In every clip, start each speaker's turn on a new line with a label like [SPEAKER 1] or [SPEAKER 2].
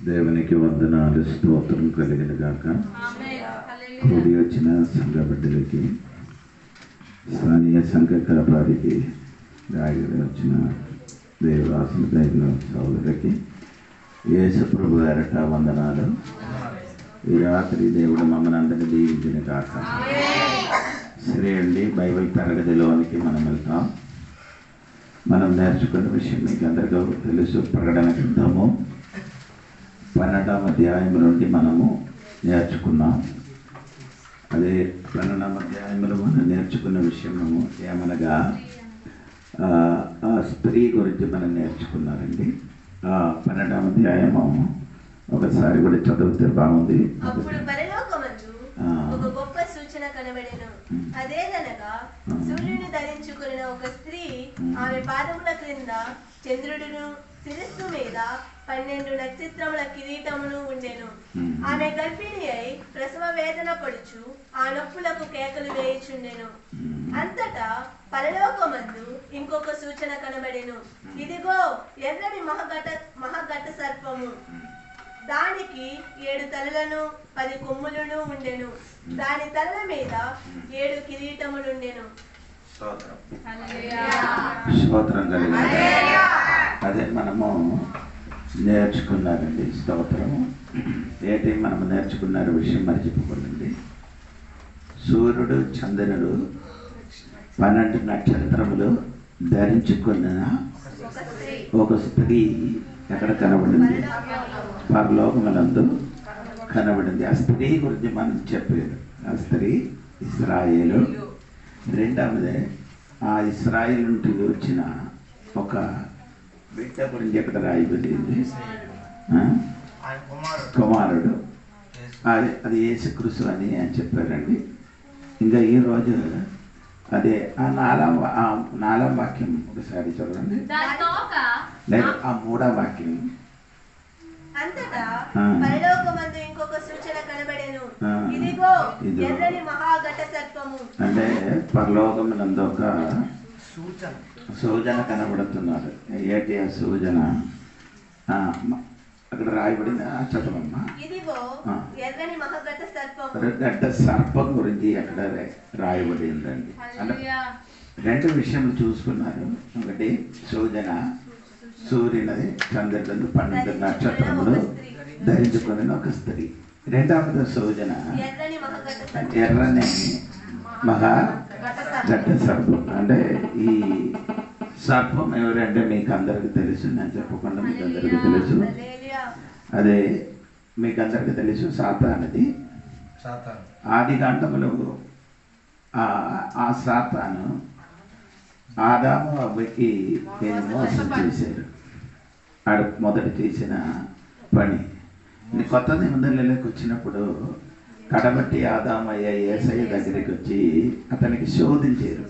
[SPEAKER 1] దేవునికి వందనాలు, స్తోత్రం కలిగిన గాక. కూడి వచ్చిన సంఘ బిడ్డలకి, స్థానియ సంఘ కాపాడికి, రాయగడి వచ్చిన దేవదాసుల దైవ సోదరులకి యేసు ప్రభు ఎరట వందనాలు. ఈ రాత్రి దేవుడు మమ్మల్ని అందరినీ దీవించిన గాక. సరే అండి, బైబిల్ తరగతిలోనికి మనం వెళ్తాం. మనం నేర్చుకున్న విషయం మీకు అందరికీ తెలుసు. ప్రకటన గ్రంథము 12వ అధ్యాయం నుండి మనము నేర్చుకున్నాం. అదే 12వ అధ్యాయంలో మనం నేర్చుకున్న విషయము ఏమనగా ఆ స్త్రీ గురించి మనం నేర్చుకున్నారండి. 12వ అధ్యాయము ఒకసారి కూడా చదివితే బాగుంది.
[SPEAKER 2] అప్పుడు పరలోకమందు ఒక గొప్ప సూచన కనబడెను. అదేదనగా సూర్యుని ధరించుకున్న ఒక స్త్రీ, ఆమె పాదముల క్రింద చంద్రుడును, శిరస్సు మీద 12 నక్షత్రముల కిరీటమును ఉండెను. ఆమె గర్భిణి అయి ప్రసవ వేదన పడుచు ఆ నొప్పులకు కేకలు వేయుచుండెను. అంతటా పరలోకమందు ఇంకొక సూచన కనబడెను. ఇదిగో ఎర్రని మహాఘట సర్పము, దానికి 7 తలలను 10 కొమ్ములను ఉండెను. దాని తలల మీద 7 కిరీటములుండెను.
[SPEAKER 1] స్తోత్రం కలిగిన అదే మనము నేర్చుకున్నారండి. స్తోత్రము ఏంటి మనము నేర్చుకున్న విషయం మర్చిపోకండి. సూర్యుడు, చంద్రుడు 12 నక్షత్రములు ధరించుకున్న ఒక స్త్రీ ఎక్కడ కనబడింది? పరలోకములందు కనబడింది. ఆ స్త్రీ గురించి మనం చెప్పారు. ఆ స్త్రీ ఇశ్రాయేలు. రెండవది, ఆ ఇశ్రాయేలు నుండి వచ్చిన ఒక బిడ్డ గురించి ఎక్కడ రాయబడింది? కుమారుడు. అది యేసుక్రీస్తు అని చెప్పారండి. ఇంకా ఈరోజు అదే ఆ 4వ వాక్యం ఒకసారి చదవండి, లేదా ఆ 3వ వాక్యం.
[SPEAKER 2] అంతటా పరలోకమందు ఇంకొక సూచన కనబడెను. ఇదిగో ఎర్రని మహాఘట సర్పము. అంటే
[SPEAKER 1] పరలోకమునందు ఒక సూచన కనబడుతున్నారు. ఏంటి ఆ సూచన? అక్కడ రాయబడిన చదవమ్మా.
[SPEAKER 2] ఇదిగో ఎర్రని మహాఘట సర్పము.
[SPEAKER 1] గడ్డ సర్పం గురించి అక్కడ రాయబడిందండి. అంటే 2 విషయాలు చూసుకున్నారు. ఒకటి సూచన, సూర్యుని చంద్రుడు 12 నక్షత్రములు ధరించుకుని ఒక స్త్రీ. రెండవది సూచన ఎర్రని మహాఘట సర్పం. అంటే ఈ సర్పం ఎవరంటే మీకు అందరికి తెలుసు, నేను చెప్పకుండా మీకు అందరికి తెలుసు. అదే మీకు అందరికి తెలుసు, సాతానుది. ఆది కాండములో ఆ సాతాను ఆదాము అవ్వకి మోసం చేశారు. ఆడు మొదట చేసిన పని. కొత్త నిబంధనలోకి వచ్చినప్పుడు కడబట్టి ఆదామయ్య యేసయ్య దగ్గరికి వచ్చి అతనికి శోధించారు.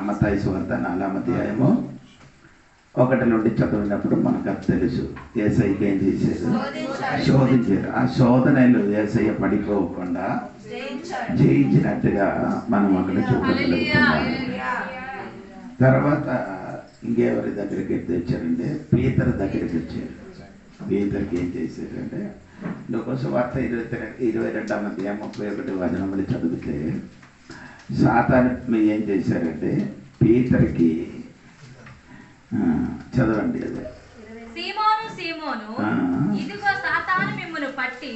[SPEAKER 1] మత్తయి సువార్త 4వ అధ్యాయము 1 నుండి చదివినప్పుడు మనకు అది తెలుసు. యేసయ్యకి ఏం చేశారు? శోధించారు. ఆ శోధనలు యేసయ్య పడిపోకుండా జయించినట్టుగా మనం అక్కడ చూడగలుగుతున్నాం. తర్వాత ఇంకెవరి దగ్గరికి తెచ్చారంటే పీతరు దగ్గరికి వచ్చారు. పీతర్కి ఏం చేశారంటే లోకసు వార్త 22వ అధ్యాయం 31 వచనములు చదివితే సాతాను ఏం చేశారంటే పీతర్కి చదవండి. అదే
[SPEAKER 3] సీమోను, సీమోను, ఇదిగో సాతాను మిమ్మును పట్టి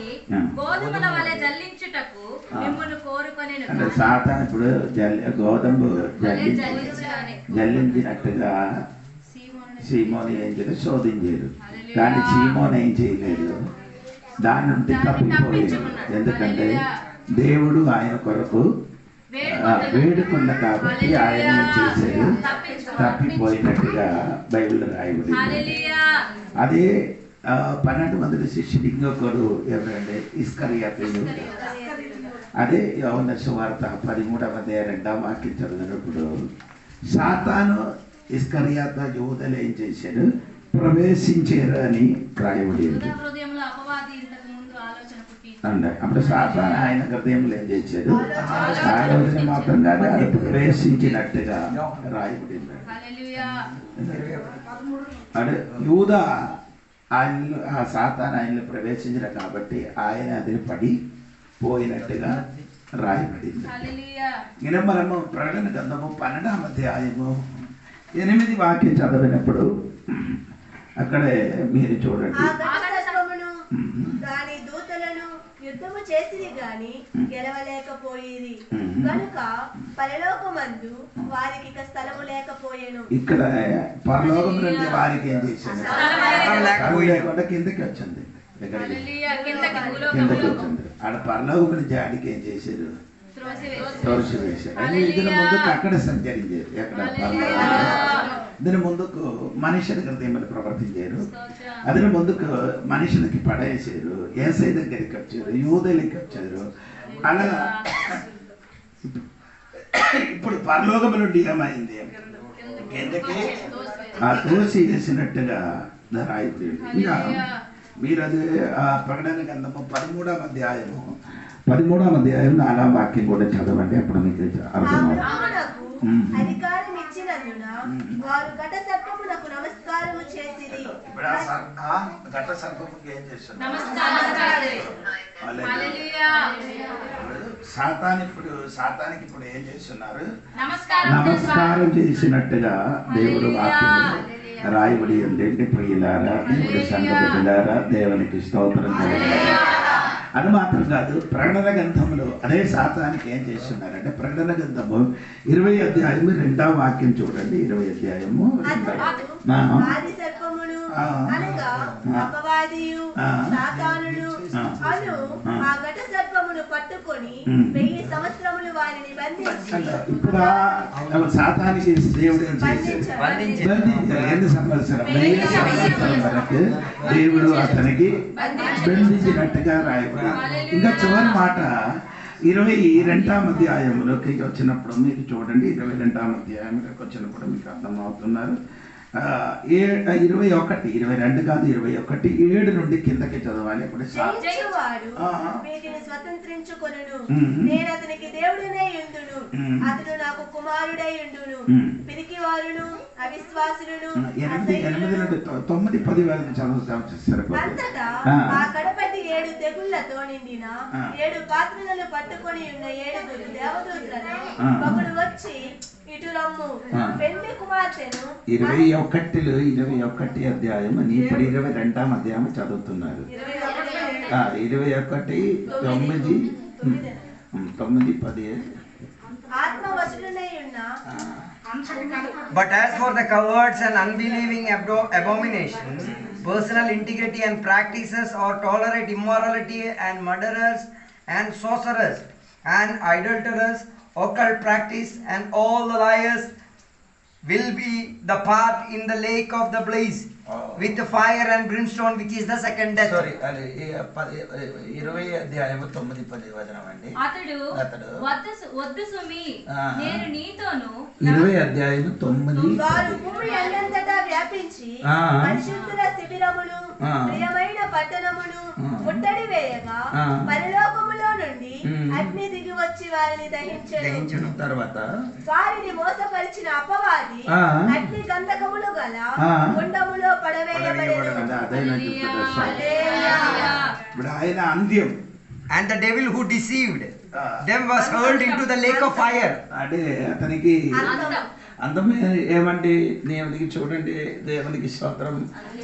[SPEAKER 3] గోధుమల వలె జల్లించుటకు మిమ్మును కోరుకొనెను.
[SPEAKER 1] అంటే సాతాను ఇప్పుడు గోధుమ జల్లించినట్టుగా సీమోను ఏం చేయలేదు, శోధించారు. కానీ సీమోను ఏం చేయలేదు, దాని నుండి తప్పిపోయాడు. ఎందుకంటే దేవుడు ఆయన కొరకు వేడుకున్న కాబట్టి ఆయన ఏం చేశారు, తప్పిపోయినట్టుగా బైబిల్ రాయబడింది. అదే 12 మంది శిష్యుడు ఇంకొకరు ఎవరంటే ఇస్కరియోతు. అదే యోహాను సువార్త 13వ అధ్యాయం 2వ వాక్యం చదివినప్పుడు సాతాను ఇస్కరియోతు యూదలు ఏం చేశారు, ప్రవేశించారు అని రాయబడింది. అంటే అప్పుడు సాతాను ఆయన హృదయంలో ఏం చేశారు, ఆలోచన మాత్రం కాదు, అది ప్రవేశించినట్టుగా రాయబడింది. అంటే యూదా ఆయనలో ఆ సాతాను ఆయనలో ప్రవేశించిన కాబట్టి ఆయన అది పడి పోయినట్టుగా రాయబడింది. ఈయన మనము ప్రకటన గ్రంథము 12వ అధ్యాయము 8 వాక్యం చదివినప్పుడు అక్కడే మీరు చూడండి.
[SPEAKER 2] దాని దూతలను యుద్ధము చేసిరి గాని గెలవలేకపోయిరి కనుక పరలోకమందు వారికి ఇక స్థలము లేకపోయెను.
[SPEAKER 1] ఇక్కడ పరలోకం నుండి వారికి ఏం చేశారు? లేకుండా కిందకి వచ్చింది. కిందకి వచ్చింది. ఆడ పరలోకం నుంచి ఆడికి ఏం చేశారు? తోసివేశారు. అని దీని ముందుకు అక్కడ సంచరించారు. ఎక్కడ దీని ముందుకు మనుషుల హృదయంలో ప్రవర్తించారు. అదిని ముందుకు మనుషులకి పడేసారు. ఏసై దగ్గరికి వచ్చారు, యూదులకి వచ్చారు. అలా ఇప్పుడు పరలోకం నుండి ఏమైంది? కిందకి ఆ తోసి వేసినట్టుగా రాయబడి. ఇంకా మీరు అది ఆ ప్రకటన గ్రంథము 13వ అధ్యాయము 4వ వాక్యం కూడా చదవండి. అప్పుడు మీకు అర్థమవుతుంది.
[SPEAKER 2] అధికారం ఇచ్చినందున వారు ఘట సర్పమునకు నమస్కారము చేసిరి.
[SPEAKER 1] ఘట సర్పముకి ఏం చేస్తారు? సాతానికి ఇప్పుడు ఏం చేస్తున్నారు? నమస్కారం చేసినట్టుగా దేవుడు వాక్యము రాయబడి ఉంది. ప్రియులారా, దేవుడి సంఘ బిడ్డలారా, దేవునికి స్తోత్రం. అది మాత్రం కాదు, ప్రకటన గ్రంథంలో అదే సాతానికి ఏం చేస్తున్నారంటే ప్రకటన గ్రంథము 20వ అధ్యాయము 2వ వాక్యం చూడండి. 20వ అధ్యాయము ఇప్పుడు సాతానికి దేవుడు ఏం చేశారు? 2 సంవత్సరం 1000 సంవత్సరం వరకు దేవుడు అతనికి బంధించినట్టుగా రాయబడి. ఇంకా చివరి మాట 22వ అధ్యాయంలోకి వచ్చినప్పుడు మీరు చూడండి. 22వ అధ్యాయంలోకి వచ్చినప్పుడు మీకు అర్థమవుతున్నారు. 21, 22 కాదు, 21, 7 నుండి కిందకి చదవాలి. ఇప్పుడు
[SPEAKER 2] స్వతంత్రించుకొనును, నేను అతనికి దేవుడినై ఉండును, అతడు నాకు కుమారుడై ఉండును. పిరికి వారును అవిశ్వాసులను
[SPEAKER 1] 8, 9, 10 వరకు చదువుతారు.
[SPEAKER 2] అంతటా ఆ కడపటి 7 తెగుళ్లతో నిండిన 7 పాత్రలను పట్టుకొని ఉన్న 7 దేవదూతలను ఒకడు వచ్చి ఇటు రమ్ము, పెళ్లి కుమార్తెను
[SPEAKER 1] 21 అధ్యాయం అని ఇప్పుడు 22వ అధ్యాయం చదువుతున్నారు. 21, 9, 10.
[SPEAKER 2] ఆత్మవశులై ఉన్న
[SPEAKER 4] But as for the cowards and unbelieving abomination, personal integrity and practices or tolerate immorality and murderers and sorcerers and idolaters, occult practice and all the liars will be the part in the lake of the blaze with the fire and brimstone, which is the second death.
[SPEAKER 1] Sorry, 20 అధ్యాయం 9, 10 వచనం అండి.
[SPEAKER 3] అతడు వద్దు సుమి, నేను నీతోను
[SPEAKER 1] 20 అధ్యాయం 9,
[SPEAKER 2] వారు భూమి అందంతటా వ్యాపించి పరిశుద్ధుల శిబిరమును ప్రియమైన పట్టణమును ముట్టడి వేయగా పరలోకములో నుండి అగ్ని దిగి వచ్చి వారిని దహించెను.
[SPEAKER 1] తర్వాత
[SPEAKER 2] వారిని మోసపరిచిన అపవాది అగ్ని గంధకములు గల గుండములో పడవేయబడెను.
[SPEAKER 1] ఇప్పుడు ఆయన అంత్యం.
[SPEAKER 4] And the devil who deceived them was hurled into the lake of fire.
[SPEAKER 1] అంటే అతనికి అందం ఏమండి? దేవునికి చూడండి, దేవునికి స్తోత్రం.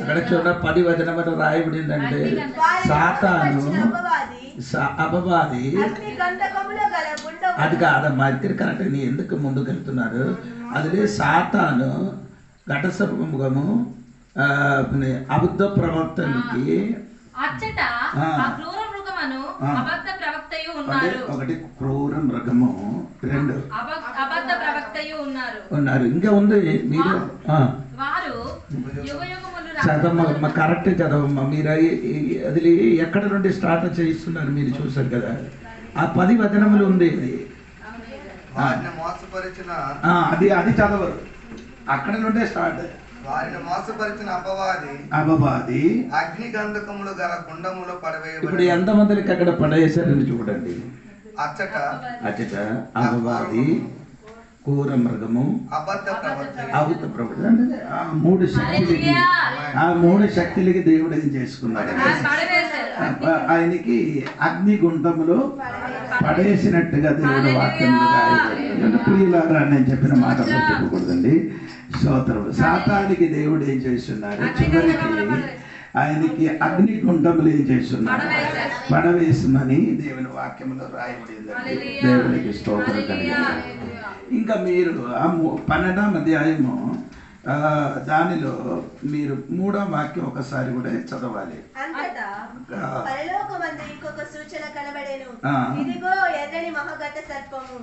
[SPEAKER 1] అక్కడ చూడ 10 వచనం రాయబడిందంటే సాతాను అపవాది. అది కాదమ్మా, ఇక్కడ కరెక్ట్. నీ ఎందుకు ముందుకు వెళ్తున్నారు? అది సాతాను ఘట సర్పముఖము అబద్ధ ప్రవర్తనకి ఒకటి క్రూర మృగము, 2
[SPEAKER 3] అబద్ధ ప్రవక్తయు
[SPEAKER 1] ఉన్నారు. ఇంకా ఉంది. మీరు చదవమ్మ, కరెక్ట్ చదవమ్మా. మీరు అది ఎక్కడ నుండి స్టార్ట్ చేయిస్తున్నారు మీరు చూసారు కదా. ఆ 10 వచనములు ఉంది. అది చదవరు, అక్కడ నుండే స్టార్ట్.
[SPEAKER 4] వారిని మోసపరిచిన
[SPEAKER 1] అపవాది
[SPEAKER 4] అగ్ని గంధకములు గల గుండములో పడవేయబడి.
[SPEAKER 1] ఇప్పుడు ఎంతమందికి అక్కడ పడేశారని చూడండి.
[SPEAKER 4] అచ్చట
[SPEAKER 1] అపవాది క్రూర మృగము,
[SPEAKER 4] అబద్ధ ప్రవక్త,
[SPEAKER 1] అబద్ధ ప్రవక్త. అంటే ఆ మూడు శక్తులకి దేవుడు ఏం చేసుకున్నాడు? ఆయనకి అగ్నిగుండములో పడేసినట్టుగా దేవుడు వాక్యంలో రాయబడింది. ప్రియులారా, నేను చెప్పిన మాట చెప్పకూడదండి. స్తోత్రములు. సాతానికి దేవుడు ఏం చేస్తున్నాడు? చివరికి ఆయనకి అగ్నిగుండములు ఏం చేస్తున్నాడు? పడవేసమని దేవుని వాక్యంలో రాయబడిందండి. దేవునికి స్తోత్రం కలిగింది. ఇంకా మీరు ఆ 12వ అధ్యాయము దానిలో మీరు 3వ వాక్యం ఒకసారి కూడా చదవాలి.
[SPEAKER 2] అంతటా పరలోకమందు ఇంకొక సూచన కనబడెను. ఇదిగో ఎర్రని మహాగత సర్పము,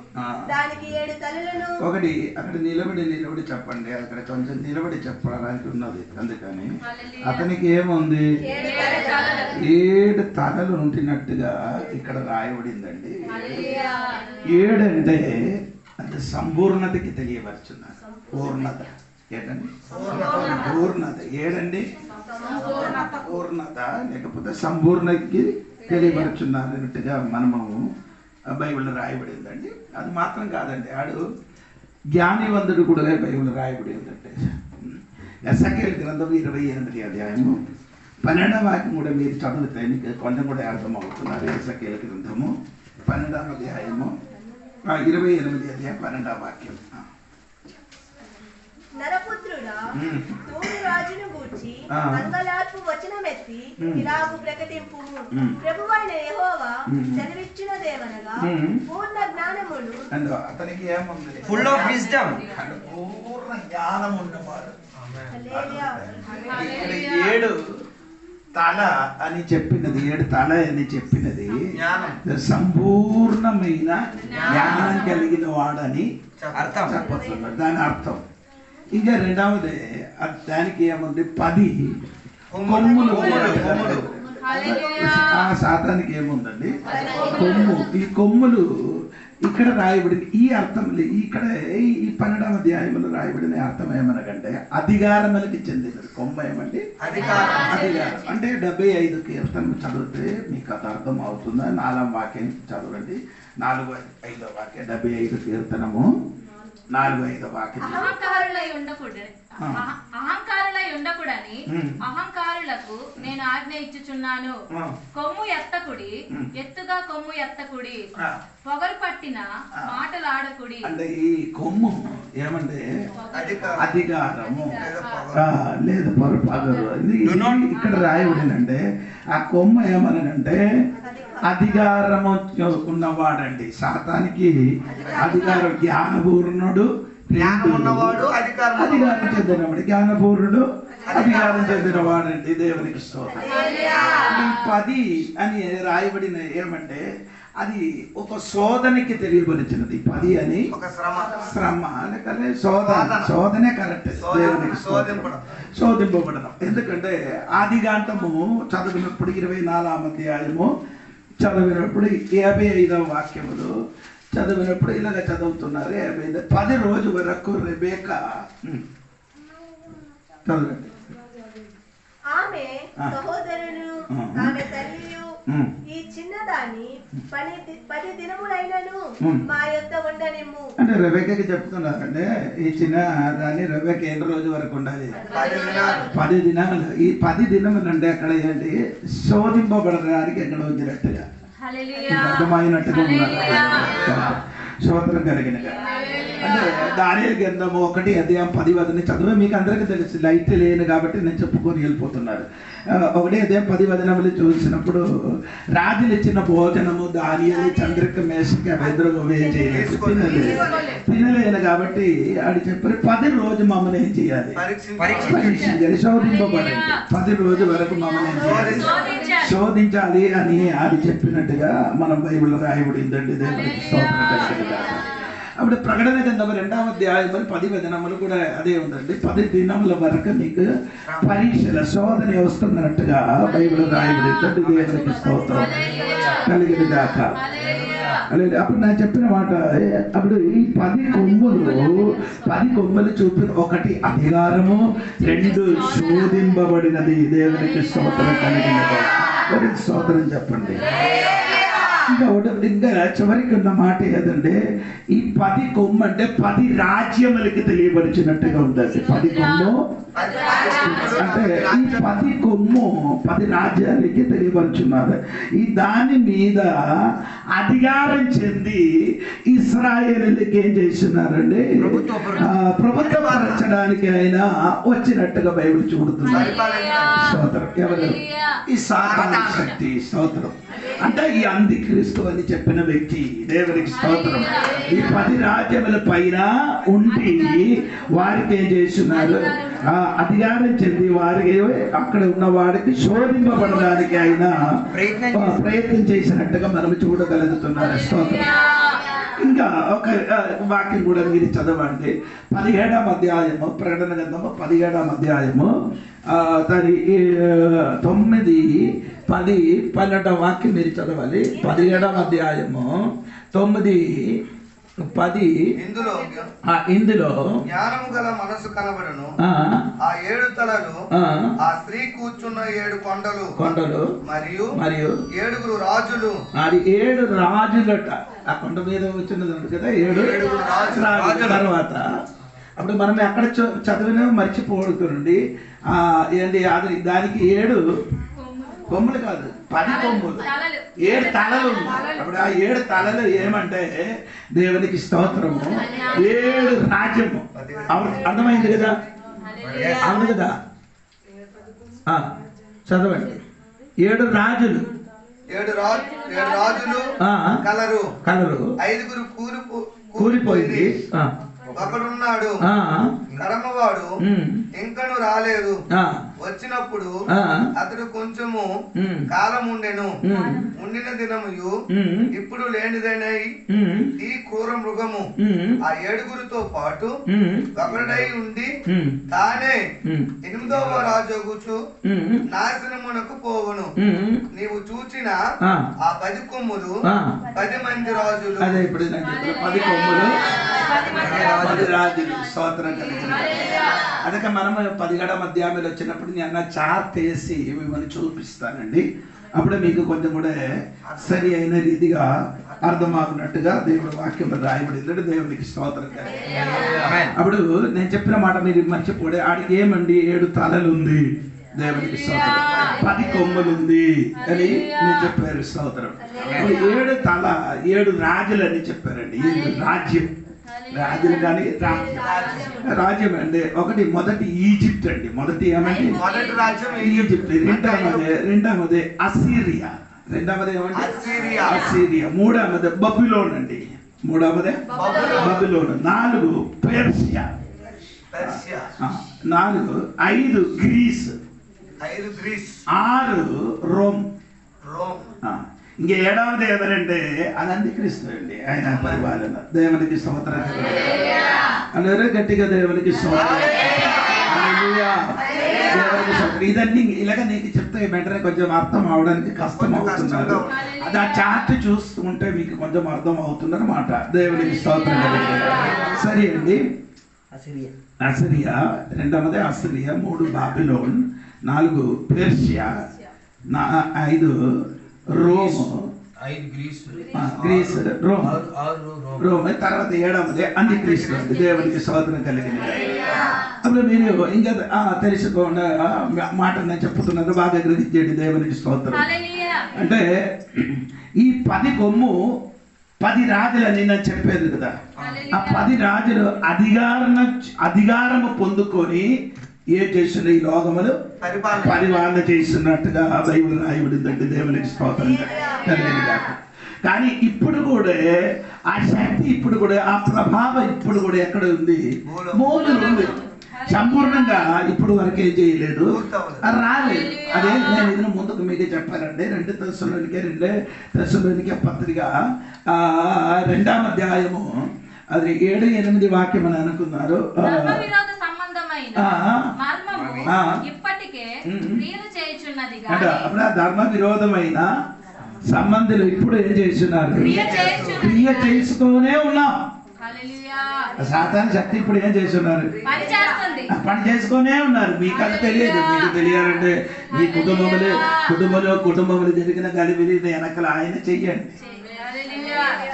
[SPEAKER 2] దానికి 7 తలలను. ఒకటి అక్కడ నిలబడి చెప్పండి. అక్కడ కొంచెం నిలబడి చెప్పడానికి ఉన్నది. అందుకని అతనికి ఏముంది? 7 తలలు ఉంటున్నట్టుగా ఇక్కడ రాయబడిందండి. 7 అంటే అది సంపూర్ణతకి తెలియవచ్చున్నారు. పూర్ణత ఏంటండి? పూర్ణత. 7 అండి పూర్ణత, లేకపోతే సంపూర్ణకి తెలియపరుచున్నారు అన్నట్టుగా మనము బైబిల్లో రాయబడిందండి. అది మాత్రం కాదండి, ఆడు జ్ఞానివంతుడు కూడా బైబిల్లో రాయబడి ఉందంటే. ఎస్ఐకేల్ గ్రంథం 28వ అధ్యాయము 12వ వాక్యం కూడా మీరు చదివితే మీకు కొంచెం కూడా అర్థమవుతున్నారు. ఎస్ఐకేల్ గ్రంథము 12వ అధ్యాయము 28వ అధ్యాయం 12వ వాక్యం. నరపుత్రుడా, తూరు రాజును గూర్చి అంగలార్పు వచనమెత్తి ఇలాగు ప్రకటింపు. ప్రభువైన యెహోవా సెలవిచ్చినదేమనగా, పూర్ణ జ్ఞానమును.
[SPEAKER 1] అతనికి ఏముంది?
[SPEAKER 4] Full of wisdom.
[SPEAKER 1] పూర్ణ జ్ఞానం ఉన్నవాడు.
[SPEAKER 2] హల్లెలూయా.
[SPEAKER 1] 7 తల అని చెప్పినది, 7 తల అని చెప్పినది సంపూర్ణమైన జ్ఞానం కలిగిన వాడని
[SPEAKER 4] అర్థం
[SPEAKER 1] చెప్పొచ్చు. దాని అర్థం. ఇంకా రెండవది దానికి ఏముంది? 10 కొమ్ములు. ఆ శాతానికి ఏముందండి? కొమ్ము. ఈ కొమ్ములు ఇక్కడ రాయబడింది. ఈ అర్థం ఇక్కడ ఈ 12వ అధ్యాయంలో రాయబడిన అర్థం ఏమనకంటే అధికారములకి చెందినది. కొమ్మ ఏమండి? అధికారం. అంటే 75 కీర్తనలు చదివితే మీకు అది అర్థం అవుతుందా? 4వ వాక్యం చదవండి. 4-5 వాక్యం. 75 కీర్తనము 4-5 వాక్యం.
[SPEAKER 3] అహంకారులై ఉండకూడని అహంకారులకు నేను ఆజ్ఞ ఇచ్చుచున్నాను. కొమ్ము ఎత్తకుడి, ఎత్తుగా కొమ్ము ఎత్తకుడి, పొగరు పట్టిన మాటలు ఆడకుడి.
[SPEAKER 1] అంటే ఈ కొమ్ము ఏమంటే అధికారము లేదు పొగరు. ఇక్కడ రాయబడిందంటే ఆ కొమ్ము ఏమనంటే అధికారము ఉన్నవాడండి. శాతానికి అధికారం. జ్ఞానపూర్ణుడు, అధికారం చెందినవాడు. జ్ఞానపూర్ణుడు, అధికారం చెందినవాడండి. దేవునికి స్తోత్రం. 10 అని రాయబడిన ఏమంటే అది ఒక శోధనకి తెలియబడినది. 10 అని శ్రమ, లేకపోతే శోధనే కరెక్ట్. దేవునికి శోధింపబడడం. ఎందుకంటే ఆదికాండము చదివినప్పుడు 24వ అధ్యాయము చదివినప్పుడు 55వ వాక్యములు చదివినప్పుడు ఇలాగ చదువుతున్నారు. 10 రోజు వరకు రెబేకా చదవండి.
[SPEAKER 2] ఆమె సహోదరులు, ఆమె తల్లియు ఈ చిన్నదాన్ని 10 దినములైనను మా యొద్ద ఉండనిమ్ము.
[SPEAKER 1] అంటే రెబెక్కకి చెప్తున్నారంటే ఈ చిన్న దాన్ని రెబెక్క ఎన్ని రోజు వరకు ఉండాలి? 10 దినాలు. ఈ 10 దినములు అంటే అక్కడ ఏంటి? శోధింపబడడానికి ఎక్కడ వచ్చినట్టుగా అర్థమైనట్టుగా ఉన్నారు. స్తోత్రం కలిగినగా. అంటే దానియేలు గ్రంథము 1 అధ్యాయం 10 వదిని చదువు. మీకు అందరికీ తెలుసు, లైట్ లేను కాబట్టి నేను చెప్పుకొని వెళ్ళిపోతున్నారు. 1 అధ్యాయం 10 వచనములు చూసినప్పుడు రాజులు ఇచ్చిన భోజనము దానియేలు చంద్రిక మేషకి అభద్రగా ఏం చేయలేదు, తినలేను కాబట్టి ఆడు చెప్పారు 10 రోజు మమ్మల్ని ఏం చేయాలి? పరీక్షించాలి, శోధింపబడండి. 10 రోజు వరకు మమ్మల్ని ఏం చేయాలి? శోధించాలి అని ఆడు చెప్పినట్టుగా మనం బైబిల్ రాయబడిందండి. దేవునికి స్తోత్రం కలిగినగా. అప్పుడు ప్రకటన గ్రంథం 2వ అధ్యాయం 10 వచనములు కూడా అదే ఉందండి. 10 దినముల వరకు నీకు పరీక్షల శోధన వస్తున్నట్టుగా బైబిల్ రాయబడిందండి. దేవునికి స్తోత్రం కలిగినగాక. అప్పుడు నేను చెప్పిన మాట, అప్పుడు ఈ 10 కొమ్ములు చూపిన 1 అధికారము, 2 శోధింపబడినది. దేవునికి స్తోత్రం కలిగినగా. స్తోత్రం చెప్పండి. ఇంకా చివరికి ఉన్న మాట ఏదంటే ఈ 10 కొమ్ము అంటే 10 రాజ్యములకి తెలియపరిచినట్టుగా ఉందండి. 10 కొమ్ము అంటే ఈ 10 కొమ్ము 10 రాజ్యాలకి తెలియపరుచున్నారు. ఈ దాని మీద అధికారం చెంది ఇశ్రాయేలుకి ఏం చేస్తున్నారండి, ప్రభుత్వపరచడానికి ఆయన వచ్చినట్టుగా బైబిల్ చూడుతున్నారు. స్తోత్రం. ఎవరు? ఈ సాతాను శక్తి. స్తోత్రం. అంటే ఈ అంత్యక్రీస్తు అని చెప్పిన వ్యక్తి. దేవునికి స్తోత్రం. ఈ 10 రాజ్యముల పైన ఉండి వారికి ఏం చేస్తున్నారు, అధికారం చెంది వారికి అక్కడ ఉన్న వారికి శోధింపబడడానికి ఆయన ప్రయత్నం చేసినట్టుగా మనం చూడగలుగుతున్నారు. స్తోత్రం. ఇంకా ఒక వాక్యం కూడా మీరు చదవండి. 17వ అధ్యాయము, ప్రకటన గ్రంథము 17వ అధ్యాయము దాని 9, 10, 12వ వాక్యం మీరు చదవాలి. 17వ అధ్యాయము 9, 10 ఇందులో
[SPEAKER 5] జ్ఞానము గల మనసు కనబడును. ఆ 7 తలలు, ఆ స్త్రీ కూర్చున్న 7 కొండలు మరియు 7 రాజులు.
[SPEAKER 1] అది 7 రాజులట. ఆ కొండ మీద వచ్చినది కదా 7 రాజుల తర్వాత. అప్పుడు మనం ఎక్కడ చదివినా మర్చిపోడుతుంది. ఏంటి అది దానికి 7 కొమ్ములు కాదు, 10 కొమ్ములు, 7 తలలు ఉన్నాయి. అప్పుడు ఆ 7 తలలు ఏమంటే దేవునికి స్తోత్రము, 7 రాజ్యము. అర్థమైంది కదా? అవును కదా? చదవండి. 7 రాజులు,
[SPEAKER 5] 7 రాజులు కలరు. 5 కూలిపోయింది. ఒకడున్నాడు కడమవాడు, ఇంకను రాలేదు. వచ్చినప్పుడు అతడు కొంచెము కాలం ఉండెను. ఉండిన దినము ఇప్పుడు లేనిదైనై ఈ క్రూర మృగము ఆ 7 పాటు ఒకడై ఉండి తానే 8వ రాజగుచు నాశనమునకు పోవును. నీవు చూచిన ఆ 10 కొమ్ములు 10 మంది రాజులు.
[SPEAKER 1] అదే ఇప్పుడు 10 కొమ్ములు 10 రాజులు. స్తోత్రం కలిగిన. అందుకే మనం 17వ అధ్యాయంలో వచ్చినప్పుడు నేను చార్ట్ వేసి మిమ్మల్ని చూపిస్తానండి. అప్పుడే మీకు కొంచెం కూడా సరి అయిన రీతిగా అర్థమవుతున్నట్టుగా దేవుడు వాక్యం రాయబడింది. దేవునికి స్తోత్రం కలిగిన. అప్పుడు నేను చెప్పిన మాట మీరు మర్చిపోడే. ఆడికి ఏమండి 7 తలలు ఉంది. దేవునికి స్తోత్రం. 10 కొమ్ములు ఉంది అని నేను చెప్పారు. స్తోత్రం. 7 తల 7 రాజులు అని చెప్పారండి. 7 రాజ్యం. రాజులు కానీ రాజ్యం అండి. మొదటి ఈజిప్ట్ అండి. మొదటి ఏమండి?
[SPEAKER 5] మొదటి రాజ్యం
[SPEAKER 1] ఈజిప్ట్. రెండవది అసీరియా. రెండవది ఏమండి? అసీరియా. మూడవది బబులోన్ అండి. మూడవది బబులోన్. 4 పెర్షియా. 5 గ్రీస్. 6 రోమ్. ఇంక 7వది ఎవరంటే అది అంత్యక్రీస్తు అండి. ఆయన పరిపాలన. దేవునికి స్తోత్రం. అందరూ గట్టిగా దేవునికి స్తోత్రం. ఇదన్నీ ఇలాగ నీకు చెప్తే వెంటనే కొంచెం అర్థం అవడానికి కష్టం అవుతున్నారు. అది ఆ చార్ట్ చూస్తుంటే మీకు కొంచెం అర్థం అవుతుందన్నమాట. దేవునికి స్తోత్రం. సరే అండి. అసిరియా. రెండవది Assyria. 3 Babylon. 4 Persia. 5 Rome.
[SPEAKER 5] 5 Greece.
[SPEAKER 1] Rome. తర్వాత 7వది అంత్యక్రీస్తు అండి. దేవునికి స్తోత్రం కలిగింది. అప్పుడు మీరు ఇంకా తెలుసుకోండి మాట నేను చెప్పుతున్నారు. బాగా గ్రహించండి. దేవునికి స్తోత్రం. అంటే ఈ 10 కొమ్ము 10 రాజులని నేను చెప్పేది కదా. ఆ 10 రాజులు అధికారము పొందుకొని ఏ చేస్తున్న ఈ లోకములు పరిపాలన చేస్తున్నట్టుగా బైబిల్ రాయబడిందండి. దేవునికి స్తోత్రం కలిగింది కాక. కానీ ఇప్పుడు కూడా ఆ శక్తి, ఇప్పుడు కూడా ఆ ప్రభావం ఇప్పుడు కూడా ఎక్కడ ఉంది? మూలులో ఉంది. సంపూర్ణంగా ఇప్పుడు వరకు ఏం చేయలేదు, రాలేదు. అదే నేను ఇది ముందుకు మీకు చెప్పానండి. 2 తెస్సలోనికే పత్రిక 2వ అధ్యాయము అది 7-8 వాక్యం అని అనుకున్నారు. అంటే అప్పుడు ఆ ధర్మ విరోధమైన సంబంధులు ఇప్పుడు ఏం చేస్తున్నారు? క్రియ చేసుకునే ఉన్నాం. సాతాను శక్తి ఇప్పుడు ఏం చేస్తున్నారు? పని చేసుకునే ఉన్నారు. మీకు అది తెలియదు. మీకు తెలియాలంటే మీ కుటుంబంలో జరిగిన గలిబిలి వెనకల ఆయన చెయ్యండి.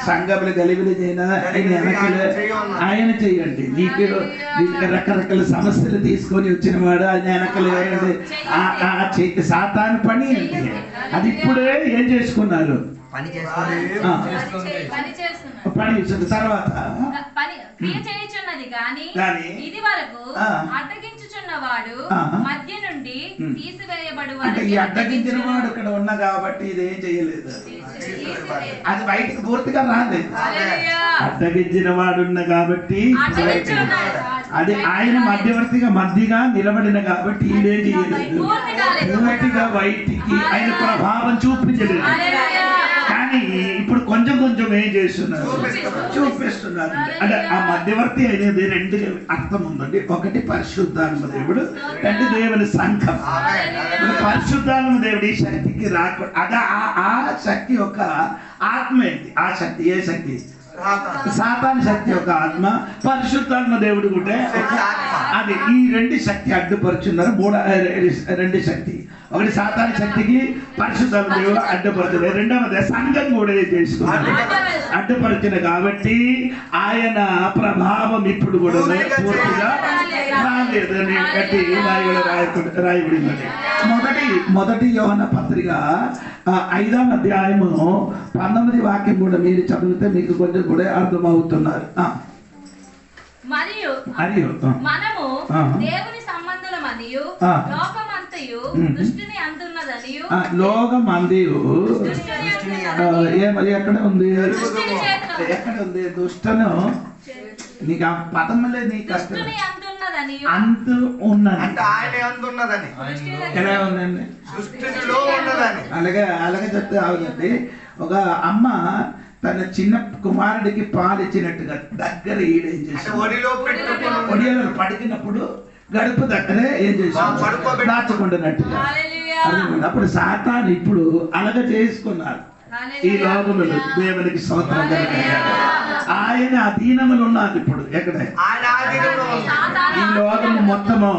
[SPEAKER 1] సంఘములు గలిబిలి చేయనా ఆయన వెనకలు ఆయన చేయండి. నీకు రకరకాల సమస్యలు తీసుకొని వచ్చిన వాడు ఆయన వెనకలు సాతాను పని అంటే అది ఇప్పుడే ఏం చేసుకున్నారు,
[SPEAKER 4] పని
[SPEAKER 1] చేస్తుంది. తర్వాత
[SPEAKER 3] క్రియ చేయుచున్నది గాని ఇది వరకు అడ్డగించుచున్నవాడు మధ్య నుండి తీసివేయబడు.
[SPEAKER 1] అంటే ఈ అడ్డగించిన వాడు ఇక్కడ ఉన్నా కాబట్టి ఇదేం చేయలేదు, అది బయటకు పూర్తిగా రాలేదు. అడ్డగించిన వాడు ఉన్న కాబట్టి అది ఆయన మధ్యగా నిలబడిన కాబట్టి ఇదేం చేయలేదు, పూర్తిగా బయటికి ఆయన ప్రభావం చూపించలేదు. కానీ ఇప్పుడు కొంచెం ఏం చేస్తున్నారు, చూపిస్తున్నారు. అంటే ఆ మధ్యవర్తి అనేది రెండు అర్థం ఉందండి. ఒకటి పరిశుద్ధాత్మ దేవుడు, రెండు దేవుని సంఘం. పరిశుద్ధాత్మ దేవుడు ఈ శక్తికి రాకూడదు. అదే ఆ శక్తి యొక్క ఆత్మ ఏంటి? ఆ శక్తి ఏ శక్తి? సాతాను శక్తి యొక్క ఆత్మ, పరిశుద్ధాత్మ దేవుడు కూడా అది. ఈ రెండు శక్తి అడ్డుపరుచున్నారు. రెండు శక్తి, ఒకటి సాతాను శక్తికి పరిశుద్ధాత్మ దేవుడు అడ్డుపరుచున్నారు. రెండవది సంఘం కూడా చేసుకున్నారు, అడ్డుపరిచిన కాబట్టి ఆయన ప్రభావం ఇప్పుడు కూడా పూర్తిగా రాలేదు అని కట్టి రాయబడింది. మొదటి యోహన్న పత్రిక 5వ అధ్యాయము 19వ వాక్యం కూడా మీరు చదివితే మీకు కొంచెం కూడా అర్థమవుతున్నారు.
[SPEAKER 3] మరియు మనము దేవుని సంబంధులమనియు లోకమంతయు దుష్టుని అందున్నదనియు.
[SPEAKER 1] లోకమందియు ఎక్కడ ఉంది? ఎక్కడ ఉంది దుష్టను? నీకు ఆ పదములే నీకు అంతు ఉన్నది. ఎలా ఉందండి? అలాగే చెప్తే అవునండి. ఒక అమ్మ తన చిన్న కుమారుడికి పాలు ఇచ్చినట్టుగా దగ్గర ఈడేం చేసి ఒడియాలను పడికినప్పుడు గడుపు దగ్గరే ఏం చేసి దాచుకుంటున్నట్టుగా. అప్పుడు సాతాను ఇప్పుడు అలాగ చేసుకున్నారు. ఈ లోకములు దేవునికి స్తోత్రం కలుగుతాయి. ఆయన అధీనములు ఉన్నారు ఇప్పుడు. ఎక్కడ? ఈ లోకము మొత్తము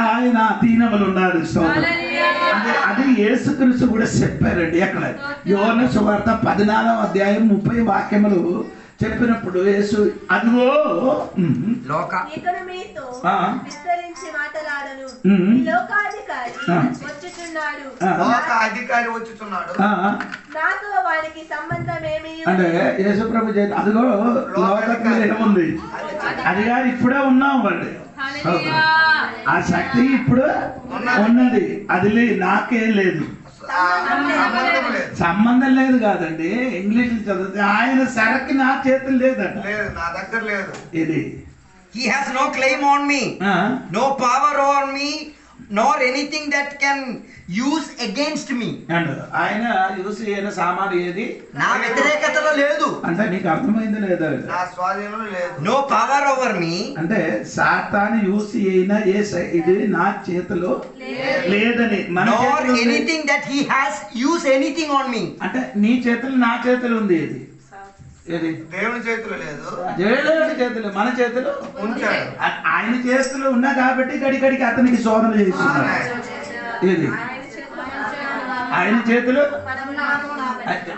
[SPEAKER 1] ఆయన అధీనములు ఉన్నారు. స్తోత్రం. అది యేసుక్రీస్తు కూడా చెప్పారండి. ఎక్కడ? యోహాను సువార్త 14వ అధ్యాయం 30 వాక్యములు చెప్పినప్పుడు యేసు అదిగో
[SPEAKER 2] ఇక్కడ మీతో విస్తరించి మాట్లాడను, లోకాధికారి వచ్చుచున్నాడు, నాతో వానికి సంబంధమేమి?
[SPEAKER 1] అంటే యేసు ప్రభు అదిగో లోకత్వం ఏముంది, అది కాదు ఇప్పుడే ఉన్నాం వాడు. ఆ శక్తి ఇప్పుడు ఉన్నది, అది నాకేం లేదు, సంబంధం లేదు కాదండి. ఇంగ్లీష్ చదివితే ఆయన సరకి నా చేతులు లేదండి,
[SPEAKER 5] నా దగ్గర లేదు.
[SPEAKER 1] ఇది
[SPEAKER 4] he has no claim on me, no power on me, nor anything that can use against me.
[SPEAKER 1] And ఆయన యూస్ చేయని సామాను ఏది
[SPEAKER 4] నా వ్యతిరేకతలో లేదు.
[SPEAKER 1] అంటే నీకు అర్థమైంది లేదా?
[SPEAKER 5] నా స్వాధీనంలో లేదు.
[SPEAKER 4] no power over me,
[SPEAKER 1] అంటే సాతాను యూస్ అయిన ఇది నా చేతిలో లేదని.
[SPEAKER 4] nor anything that he has use anything on me.
[SPEAKER 1] అంటే నీ చేతులు నా చేతులు ఉంది. ఇది ఏది?
[SPEAKER 5] దేవుని చేతిలో లేదు,
[SPEAKER 1] దేవుని చేతులు మన చేతులు
[SPEAKER 5] ఉంచాడు.
[SPEAKER 1] ఆయన చేతులు ఉన్నా కాబట్టి గడిగడికి అతనికి శోధన చేస్తున్నారు. ఏది? ఆయన చేతులు,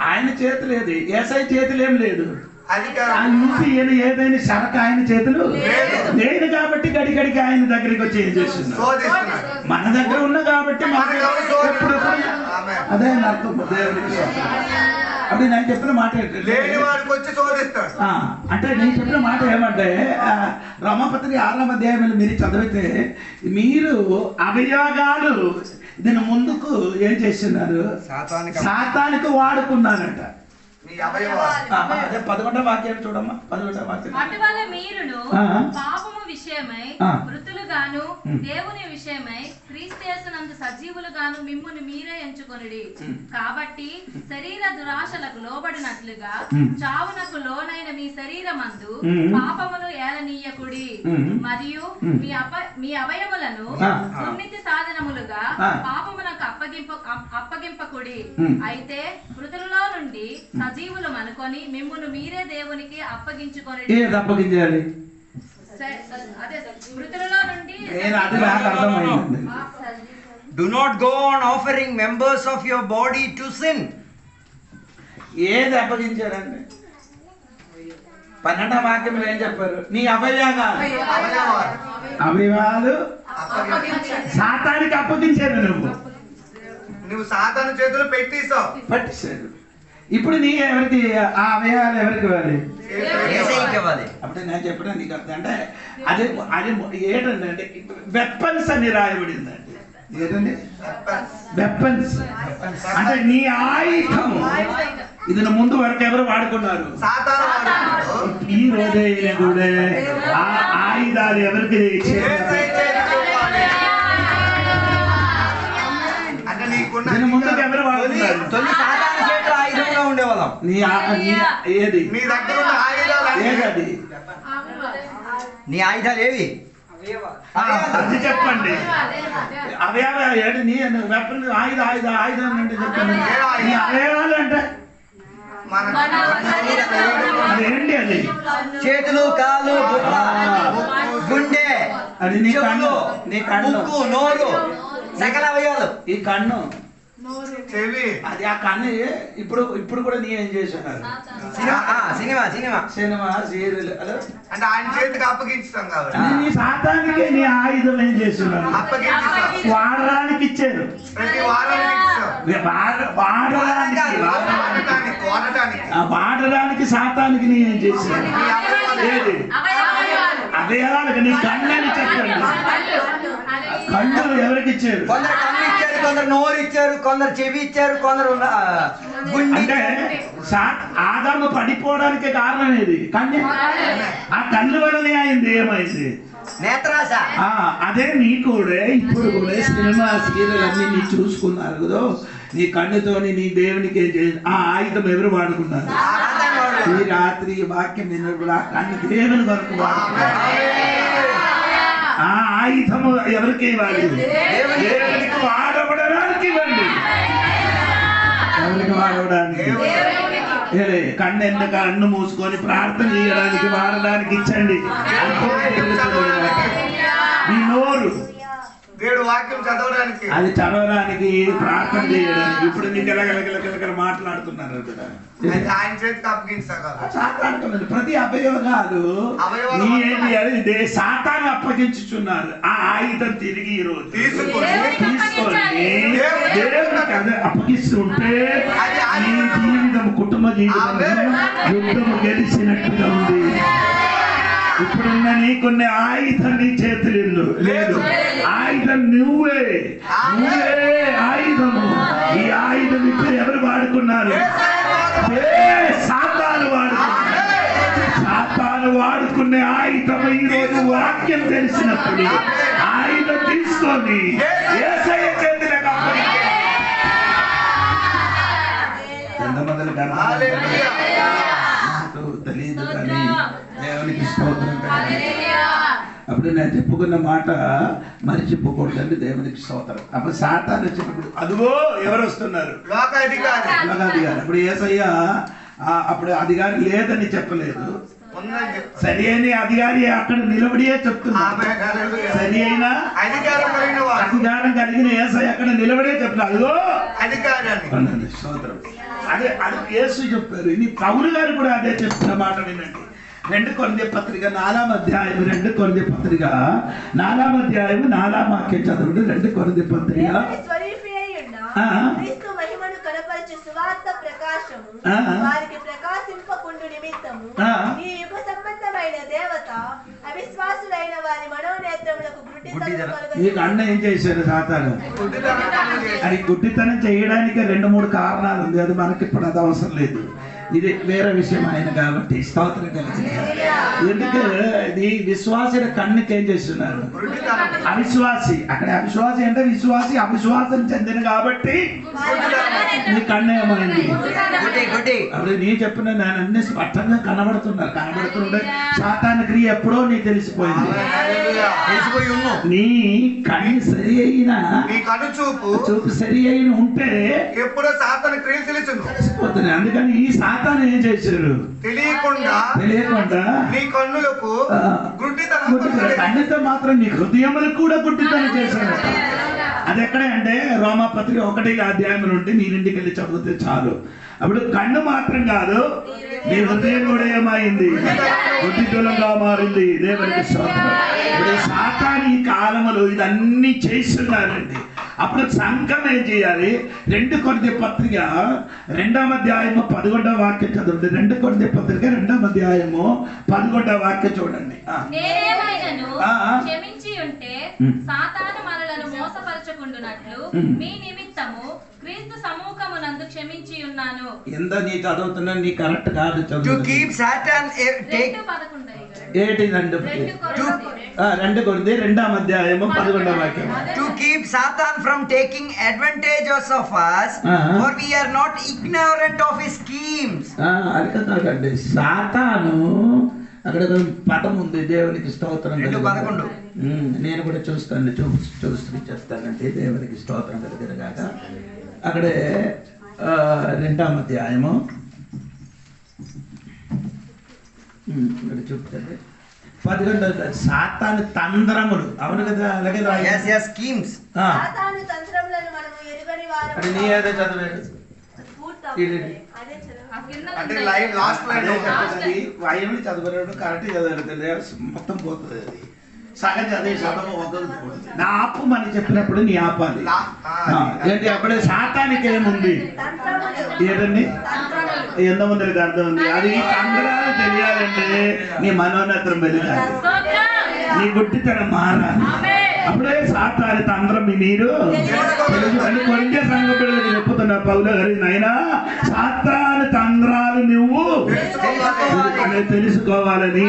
[SPEAKER 1] ఆయన చేతులు ఏది? ఏసై చేతులు ఏం లేదు. ఏదైనా సరక ఆయన చేతులు లేదు కాబట్టి గడిగడికి ఆయన దగ్గరికి వచ్చి ఏం చేస్తున్నారు? మన దగ్గర ఉన్న కాబట్టి అదే అర్థం. దేవునికి అప్పుడు నేను చెప్పిన మాట అంటే నేను చెప్పిన మాట ఏమంటే రోమాపత్రిక 6వ అధ్యాయంలో మీరు చదివితే మీరు అవయవాలు దీని ముందుకు ఏం చేస్తున్నారు? సాతానికి వాడుకున్నారంట. అదే 11వ వాక్యం చూడమ్మా. 11వ వాక్యం.
[SPEAKER 3] అటువల మీరును పాపము విషయమై మృతులుగాను దేవుని విషయమై క్రీస్తు యేసునందు సజీవులుగాను మిమ్మును మీరే ఎంచుకొనుడి. కాబట్టి శరీర దురాశలకు లోబడినట్లుగా చావునకు లోనైన మీ శరీరమందు పాపమును ఏలనీయకుడి. మరియు మీ అవయములను సున్నితి సాధనములుగా పాపమునకు అప్పగింపకుడి. అయితే మృతులలో నుండి సజీవులు అనుకొని మిమ్మును మీరే దేవునికి అప్పగించుకొని.
[SPEAKER 1] అప్పగించాలి
[SPEAKER 3] అదే మృతులలో నుండి.
[SPEAKER 4] Do not go on offering members of your body to sin.
[SPEAKER 1] ఏది అప్పగించారండి? 12వ వాక్యంలో ఏం చెప్పారు? నీ అవయవాలు సాతానికి అప్పగించారు.
[SPEAKER 5] నువ్వు సాతాను చేతులు
[SPEAKER 1] పట్టేశాడు. ఇప్పుడు నీ ఎవరికి ఆ అవయవాలు ఎవరికి ఇవ్వాలి? అప్పుడు నేను చెప్పడం నీకు అర్థం అంటే అది అది ఏంటంటే అంటే వెపన్స్ అని రాయబడిందండి. ఏంటండి వెపన్స్ అంటే నీ ఆయుధం. ఇది ముందు వరకు ఎవరు వాడుకున్నారు? ఈ రోజైనా కూడా ఆ ఆయుధాలు ఎవరికి ముందుకు ఎవరు వాడుకున్నారు?
[SPEAKER 4] ఉండేవాళ్ళం.
[SPEAKER 1] ఏది
[SPEAKER 5] ఏది
[SPEAKER 4] నీ ఆయుధాలు ఏవి?
[SPEAKER 1] అది చెప్పండి. అవయవాలు ఏంటి? నీ వెపన్ ఆయుధం అంటే చెప్పండి. నీ అవయవాలు అంటే అదేంటి? అది
[SPEAKER 4] చేతులు, కాలు, గుండె,
[SPEAKER 1] అది నీ కన్ను, నీ కన్ను,
[SPEAKER 4] నోరు, సకల అవయవాలు.
[SPEAKER 1] ఈ కన్ను,
[SPEAKER 5] చెవి,
[SPEAKER 1] అది ఆ కన్ను. ఇప్పుడు కూడా నీ ఏం చేస్తున్నారు? సినిమా సీరియల్
[SPEAKER 5] అంటే ఆయన చేతికి అప్పగించుతాం కాబట్టి
[SPEAKER 1] నీ సాతానికి నీ ఆయుధం ఏం చేస్తున్నారు? వాడడానికి ఇచ్చారు.
[SPEAKER 5] ప్రతి
[SPEAKER 1] వాడడానికి సాతానికి నీ ఏం చేశారు? ఏది అవయవాలకు? నీ కన్ను అని చెప్పండి. కన్ను ఎవరికి ఇచ్చారు?
[SPEAKER 4] కొందరు కన్ను ఇచ్చారు, కొందరు నోరు ఇచ్చారు, కొందరు చెవి ఇచ్చారు, కొందరు
[SPEAKER 1] అంటే ఆదాము పడిపోవడానికి కారణం ఏది? కన్ను. ఆ కన్ను వల్లనే అయింది. ఏమైంది?
[SPEAKER 4] నేత్రాశ.
[SPEAKER 1] అదే నీ కూడా ఇప్పుడు కూడా సినిమా సీరియల్ అన్ని నీ చూసుకున్నారు కదా. నీ కన్నుతోని నీ దేవునికి ఏం చేయాలి? ఆ ఆయుధం ఎవరు వాడుకున్నారు? ఈ రాత్రి వాక్యం విన్నప్పుడు ఆ కన్ను దేవుని వరకు వాడుకున్నారు. ఆ ఆయుధము ఎవరికి ఇవ్వాలి? దేవునికి వాడబడడానికి ఇవ్వండి. ఎవరికి వాడబడానికి? కన్ను ఎందుకు? కన్ను మూసుకొని ప్రార్థన చేయడానికి వాడడానికి ఇచ్చండి. నీ నోరు
[SPEAKER 5] దేవుడు వాక్యం చదవడానికి,
[SPEAKER 1] అది చదవడానికి, ప్రార్థన చేయడానికి. ఇప్పుడు నీకు ఎలాగ మాట్లాడుతున్నారు కదా.
[SPEAKER 5] ఆయన చేతికి అప్పగించాలి.
[SPEAKER 1] ప్రతి అవయవాలు ఇదే సాతాను అప్పగించుచున్నారు. ఆ ఆయుధం తిరిగి ఈ రోజు తీసుకొని దేవునికి అదే అప్పగిస్తుంటే నీ జీవితం, కుటుంబ జీవితం యుద్ధము గెలిచినట్టుగా ఉంది. ఇప్పుడున్న నీకున్న ఆయుధం నీ చేతులు లేదు. ఆయుధం నువ్వే ఆయుధము. ఈ ఆయుధం ఇప్పుడు ఎవరు వాడుకున్నారు? సాతాను వాడుకునే ఆయుధం ఈ రోజు వాక్యం తెలిసినప్పుడు ఆయుధం తీసుకొని యేసయ్య చేతులకు అప్పగించాలి. ఎంతమంది తెలియదు కానీ దేవునికి స్తోత్రం. అప్పుడు నేను చెప్పుకున్న మాట మరిచిపోకూడదండి. దేవునికి స్తోత్రం. అప్పుడు సాతాను వచ్చినప్పుడు అదిగో ఎవరు వస్తున్నారు? లోకాధికారి. అప్పుడు యేసయ్య అప్పుడు అధికారి లేదని చెప్పలేదు. సరి అయిన అధికారి అక్కడ నిలబడియే చెప్తున్నారు. సరి అయిన అధికారం కలిగిన యేసయ్య అక్కడ నిలబడే చెప్తున్నారు. అదిగో అధికారి. స్తోత్రం. అదే అది యేసు చెప్పారు. ఇది పౌలు గారు కూడా అదే చెప్తున్న మాట వినండి. 2 కొరింథీ పత్రిక 4వ అధ్యాయం 2 కొరింథీ పత్రిక 4వ అధ్యాయం 4వ వాక్యం చదవండి. 2 కొరింథీ పత్రిక
[SPEAKER 2] క్రీస్తు మహిమను కనపరచు సువార్త ప్రకాశము వారికి ప్రకాశింపకుండు నిమిత్తము ఈ యుగ సంబంధమైన దేవత అవిశ్వాసులైన వారి మనోనేత్రములకు గుడ్డితనం కలుగజేయును.
[SPEAKER 1] నీకు అన్న ఏం చేశారు? సాతాను అది గుడ్డితనం చేయడానికి 2-3 కారణాలు ఉంది. అది మనకి ఇప్పుడు అది అవసరం లేదు. ఇది వేరే విషయం ఆయన కాబట్టి స్తోత్రం కలిగింది. ఎందుకంటే ఇది విశ్వాసిన కన్నుకి ఏం చేస్తున్నారు? అవిశ్వాసి. అక్కడ అవిశ్వాసి అంటే విశ్వాసి అవిశ్వాసం చెందిన కాబట్టి నీ కన్ను ఏమైంది? అప్పుడు నీ చెప్పిన నేను అన్ని స్పష్టంగా కనబడుతుండే సాతాను క్రియ ఎప్పుడో నీకు తెలిసిపోయింది. నీ కన్ను సరి అయినా చూపు సరి అయిన ఉంటే
[SPEAKER 5] ఎప్పుడో సాతాను క్రియలు
[SPEAKER 1] తెలిసిపోతుంది. అందుకని ఈ సాతాను ఏం చేశారు? తెలియకుండా
[SPEAKER 5] నీ కన్నులకు
[SPEAKER 1] కన్నుతో మాత్రం నీ హృదయములకు కూడా గుడ్డితనం చేశారు. అది ఎక్కడ అంటే రోమాపత్రిక 1వ అధ్యాయం నుండి మీరు ఇంటికి వెళ్ళి చదివితే చాలు. అప్పుడు కన్ను మాత్రం కాదు, మీ హృదయం కూడా ఏమైంది, బుద్ధితులంగా మారింది. దేవునికి స్తోత్రం. ఇప్పుడు సాతాను ఈ కాలములో ఇదన్నీ చేస్తున్నారండి. అప్పుడు సంఘం ఏం చేయాలి? 2 కొరింథీ పత్రిక 2వ అధ్యాయము 11వ వాక్యం చదవండి. 2 కొరింథీ పత్రిక 2వ అధ్యాయము 11వ వాక్యం చూడండి.
[SPEAKER 3] నేనేమైనను క్షమించి ఉంటే సాతాను మనలను మోసపరచకుండునట్లు మీ నిమిత్తము క్రీస్తు సముఖమునందు క్షమించి ఉన్నాను.
[SPEAKER 1] ఎంత నీ చదువుతున్నా నీ కరెక్ట్ కాదు
[SPEAKER 4] To
[SPEAKER 1] చదువు.
[SPEAKER 4] keep Satan take
[SPEAKER 1] 2 కొరింథీ 2వ అధ్యాయము 11వ వాక్యం.
[SPEAKER 4] to keep Satan from taking advantages of us, for we are not ignorant of his schemes.
[SPEAKER 1] అర్థండి. సాతాను అక్కడ పదం ఉంది. దేవునికి స్తోత్రం.
[SPEAKER 4] 2:11.
[SPEAKER 1] నేను కూడా చూస్తాను, చూస్తూ చెప్తానండి. దేవునికి స్తోత్రం కలిగినగాక. అక్కడే 2వ అధ్యాయము ఇక్కడ చెప్తాను 11. సాతాను తంత్రములు. అవును కదా, అలాగే
[SPEAKER 4] Yes, schemes.
[SPEAKER 2] సాతాను తంత్రములను మనము ఎరుగని వారము.
[SPEAKER 1] అది నీ ఏదో చదివాడు.
[SPEAKER 2] అదే చదువు.
[SPEAKER 5] అంటే లైవ్ లాస్ట్ లైన్
[SPEAKER 1] వాయువుని చదవలేడు, కరెక్ట్ చదవలేదు, మొత్తం పోతుంది. అది సగం చదివి చదవ పోతుంది. నా ఆపమని చెప్పినప్పుడు నీ ఆపాలి. ఏంటి అప్పుడే సాతానికి ఏముంది ఏదండి, ఎంతమందికి అర్థం ఉంది? అది తంత్రాలు తెలియాలంటే నీ మనోనేత్రం వెలగాలి, నీ గుడ్డితనం మారాలి. అప్పుడే సాతాను తంత్రం మీరు తెలుసు. కొరింథీ సంఘ బిడ్డలకు చెప్పుతున్నా పౌలు గారి, నాయనా సాతాను తంత్రాలు నువ్వు తెలుసుకోవాలని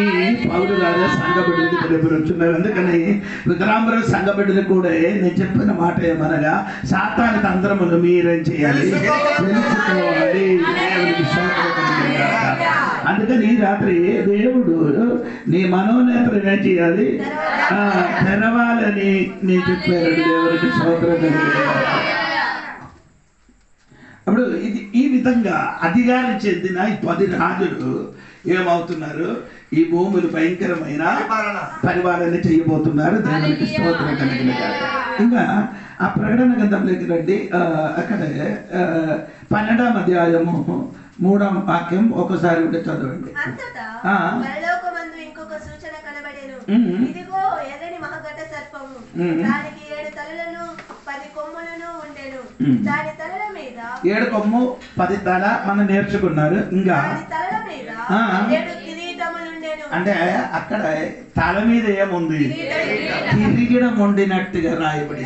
[SPEAKER 1] పౌలు గారు సంఘ బిడ్డలకు తెలియపరుచున్నారు. అందుకని విక్రాంబర సంఘ బిడ్డలు కూడా నేను చెప్పిన మాట ఏమనగా, సాతాను తంత్రములు మీరేం చేయాలి, తెలుసుకోవాలి. అందుకని ఈ రాత్రి దేవుడు నీ మనోనేత్రం ఏం చేయాలి, తెరవాలని నేను చెప్పారు. దేవుడికి స్తోత్రం. అప్పుడు ఇది ఈ విధంగా అధికారం చెందిన ఈ 10 రాజులు ఏమవుతున్నారు, ఈ భూములు భయంకరమైన పరిపాలన చేయబోతున్నారు. దేవునికి స్తోత్రం కలిగిన. ఇంకా ఆ ప్రకటన గ్రంథంలోకి రండి. అక్కడ 12వ అధ్యాయము 3వ వాక్యం ఒకసారి ఉంటే చదవండి.
[SPEAKER 2] పరలోకమందు ఇంకొక సూచన కనబడెను. ఇదిగో ఎర్రని మహాఘట సర్పము, దానికి 7 తలలను 10 కొమ్ములను ఉండెను. దాని తలల మీద
[SPEAKER 1] 7 కొమ్ము 10 తల మనం నేర్చుకున్నారు. ఇంకా
[SPEAKER 2] దాని తలల మీద 7 కిరీటములు ఉండెను.
[SPEAKER 1] అంటే అక్కడ తల మీద ఏముంది, కిరీటం ఉండినట్టుగా రాయబడి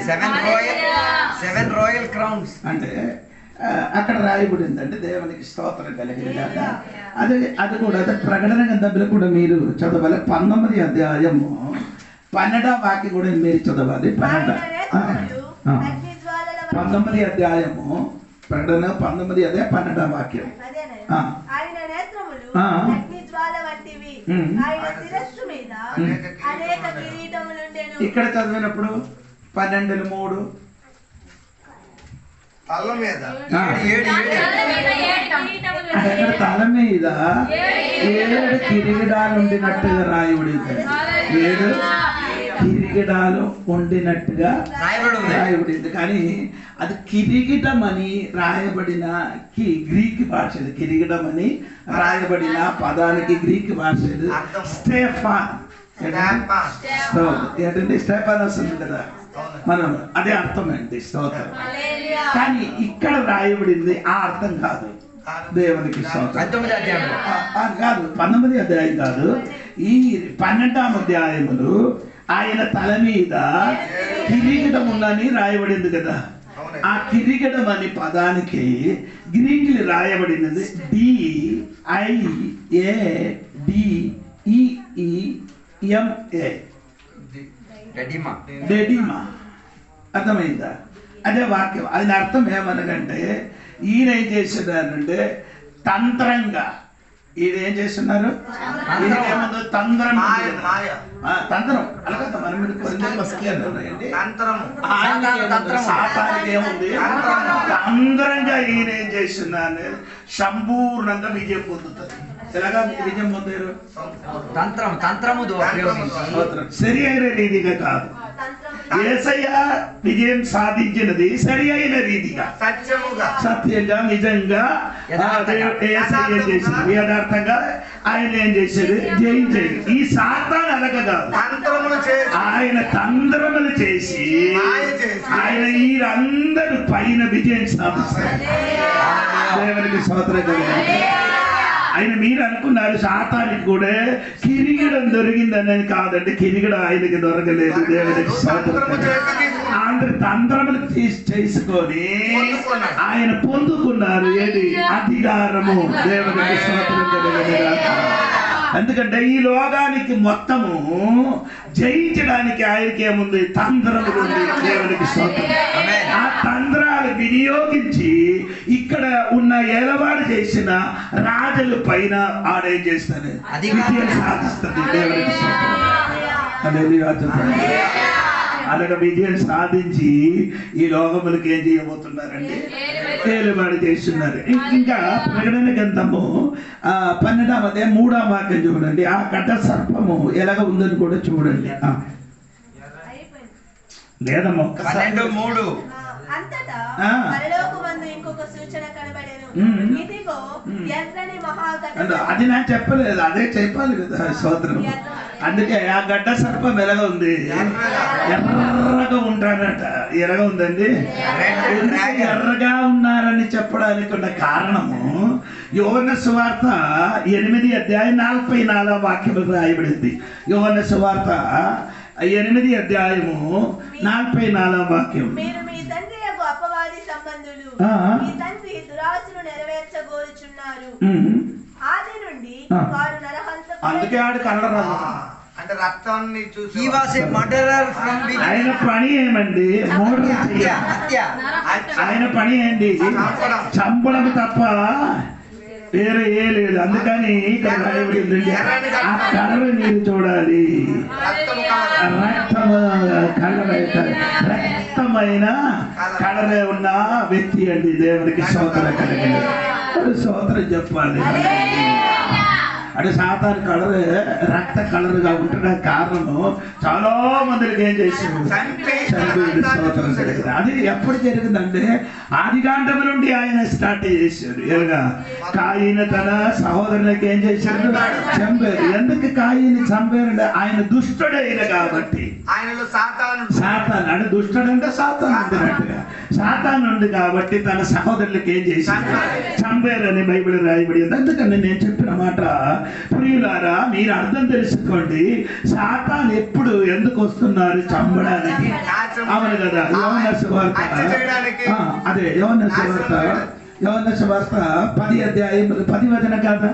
[SPEAKER 4] 7 royal crowns.
[SPEAKER 1] అంటే అక్కడ రాయబడింది. అంటే దేవునికి స్తోత్రం కలిగిన. అది కూడా ప్రకటన గ్రంథంలో కూడా మీరు చదవాలి. 19వ అధ్యాయము 12వ వాక్యం కూడా మీరు చదవాలి. 19వ అధ్యాయము ప్రకటన 19వ అధ్యాయం 12వ వాక్యం.
[SPEAKER 2] ఆయన నేత్రములు అగ్ని జ్వాల వంటివి, ఆయన శిరస్సు మీద అనేక కిరీటములు ఉండెను.
[SPEAKER 1] ఇక్కడ చదివినప్పుడు 12:3
[SPEAKER 5] తల మీద
[SPEAKER 1] తల మీద 7 కిరీటాలు ఉండినట్టుగా రాయబడింది. 7 కిరీటాలు ఉండినట్టుగా రాయబడింది. కానీ అది కిరీటం అని రాయబడిన గ్రీక్ భాష. కిరీటం అని రాయబడిన పదానికి గ్రీక్ భాష స్టెఫాన్. ఏంటంటే స్టెఫాన్ వస్తుంది కదా మనం, అదే అర్థం అండి, స్తోత్రం. కానీ ఇక్కడ రాయబడింది ఆ అర్థం కాదు. దేవునికి స్తోత్రం. కాదు 19వ అధ్యాయం కాదు, ఈ 12వ అధ్యాయములు ఆయన తల మీద కిరీటం ఉందని రాయబడింది కదా. ఆ కిరీటం అనే పదానికి గ్రీకులు రాయబడినది DIADEEMA, డెడిమా. అర్థమైందా? అదే వాక్యం. అది అర్థం ఏమనగంటే, ఈయన ఏం చేస్తున్నారంటే తంత్రంగా, ఈయన ఏం చేస్తున్నారు, తంత్రం తంత్రం అలాగే మనం ఏముంది, తంత్రంగా ఈయన ఏం చేస్తున్నారు, సంపూర్ణంగా విజయం పొందుతారు. ఎలాగా విజయం పొందారు?
[SPEAKER 4] తంత్రము
[SPEAKER 1] సరి అయిన రీతిగా కాదు. యేసయ్య విజయం సాధించినది సరి అయిన రీతిగా, సత్యంగా, నిజంగా యథార్థంగా ఆయన ఏం చేసేది, జయించేది. ఈ సాతాను అనగా ఆయన తంత్రములు చేసి ఆయన వీరందరూ పైన విజయం సాధిస్తారు. దేవునికి స్తోత్రం కలుగును. ఆయన మీరు అనుకున్నారు సాతానికి కూడా కిరీటం దొరికిందని కాదండి, కిరీటం ఆయనకి దొరకలేదు. దేవునికి స్తోత్రం. అందరు తంత్రములు చేసుకొని ఆయన పొందుకున్నారు ఏది, అధికారము. దేవునికి స్తోత్రం కలుగును. ఎందుకంటే ఈ లోకానికి మొత్తము జయించడానికి ఆయనకి ఏముంది, తంత్రములు ఉంది. దేవునికి స్తోత్రం. ఆ తంత్రాలు వినియోగించి ఇక్కడ ఉన్న ఏలవాడు చేసిన రాజుల పైన ఆడేం చేస్తాను, విజయం సాధిస్తుంది. దేవునికి స్తోత్రం. అలాగ విజయం సాధించి ఈ లోకములకి ఏం చేయబోతున్నారండి, ఏలుబడి చేస్తున్నారు. ఇంకా ప్రకటన గ్రంథము 12వ అధ్యాయం 3వ వాక్యం చూడండి. ఆ గడ్డ సర్పము ఎలాగ ఉందని కూడా చూడండి. లేదమ్మా,
[SPEAKER 4] 12:3.
[SPEAKER 2] అంతటా పరలోకమందు ఇంకొక సూచన కనబడెను. ఇదిగో ఎర్రని మహాగడ్డ.
[SPEAKER 1] అది నాకు చెప్పలేదు, అదే చెప్పాలి కదా స్తోత్రం. అందుకే ఆ గడ్డ సర్పం ఎలాగ ఉంది, ఎర్రగా ఉంటారట. ఎర్రగా ఉందండి. ఎర్రగా ఉన్నారని చెప్పడానికి ఉన్న కారణము యోహాను సువార్త 8వ అధ్యాయం 44వ వాక్యము రాయబడింది. యోహాను సువార్త 8వ అధ్యాయము 44వ వాక్యం.
[SPEAKER 2] మీరు మీ తండ్రి యొక్క అపవాది సంబంధులు, మీ తండ్రి దురాశను నెరవేర్చగోరుచున్నారు. ఆది నుండి వారు నరహంతకులై,
[SPEAKER 1] అందుకే ఆడు కలరా
[SPEAKER 5] అంటే రక్తాన్ని చూసి
[SPEAKER 4] He was a murderer from beginning.
[SPEAKER 1] ఆయన పని ఏమండి, ఆయన పని ఏంటి, చంపడం తప్ప వేరే ఏ లేదు. అందుకని ఇక్కడ రాయబడిందండి, ఆ కలర్ మీరు చూడాలి. రక్తమైన కలరే ఉన్న వ్యక్తి అండి. దేవునికి స్తోత్రం కలిగింది. స్తోత్రం చెప్పాలి. అంటే సాతాను కలర్ రక్త కలర్గా ఉండడానికి కారణము చాలా మందికి ఏం చేశారు, చనిపోయింది. స్తోత్రం జరిగింది. అది ఎప్పుడు జరిగిందంటే ఆదికాండం నుండి ఆయన స్టార్ట్ చేశాడు. ఎలాగా కాయిన తన సహోదరునికి ఏం చేశాడు, చంపారు. ఎందుకు కాయిని చంపారంటే ఆయన దుష్టుడైన కాబట్టి.
[SPEAKER 5] ఆయనలో సాతాను
[SPEAKER 1] అంటే దుష్టుడు అంటే సాతాను ఉందినట్టుగా. సాతాను ఉంది కాబట్టి తన సహోదరులకు ఏం చేశాడు, చంపారని బైబిల్ రాయబడింది. అందుకని నేను చెప్పిన మాట, ప్రియులారా మీరు అర్థం తెలుసుకోండి. సాతాను ఎప్పుడు ఎందుకు వస్తున్నారు, చంపడానికి. అవును కదా. యోహాను సువార్త అదే యోహాను సువార్త 10వ అధ్యాయం 10వ వచనం కాదా,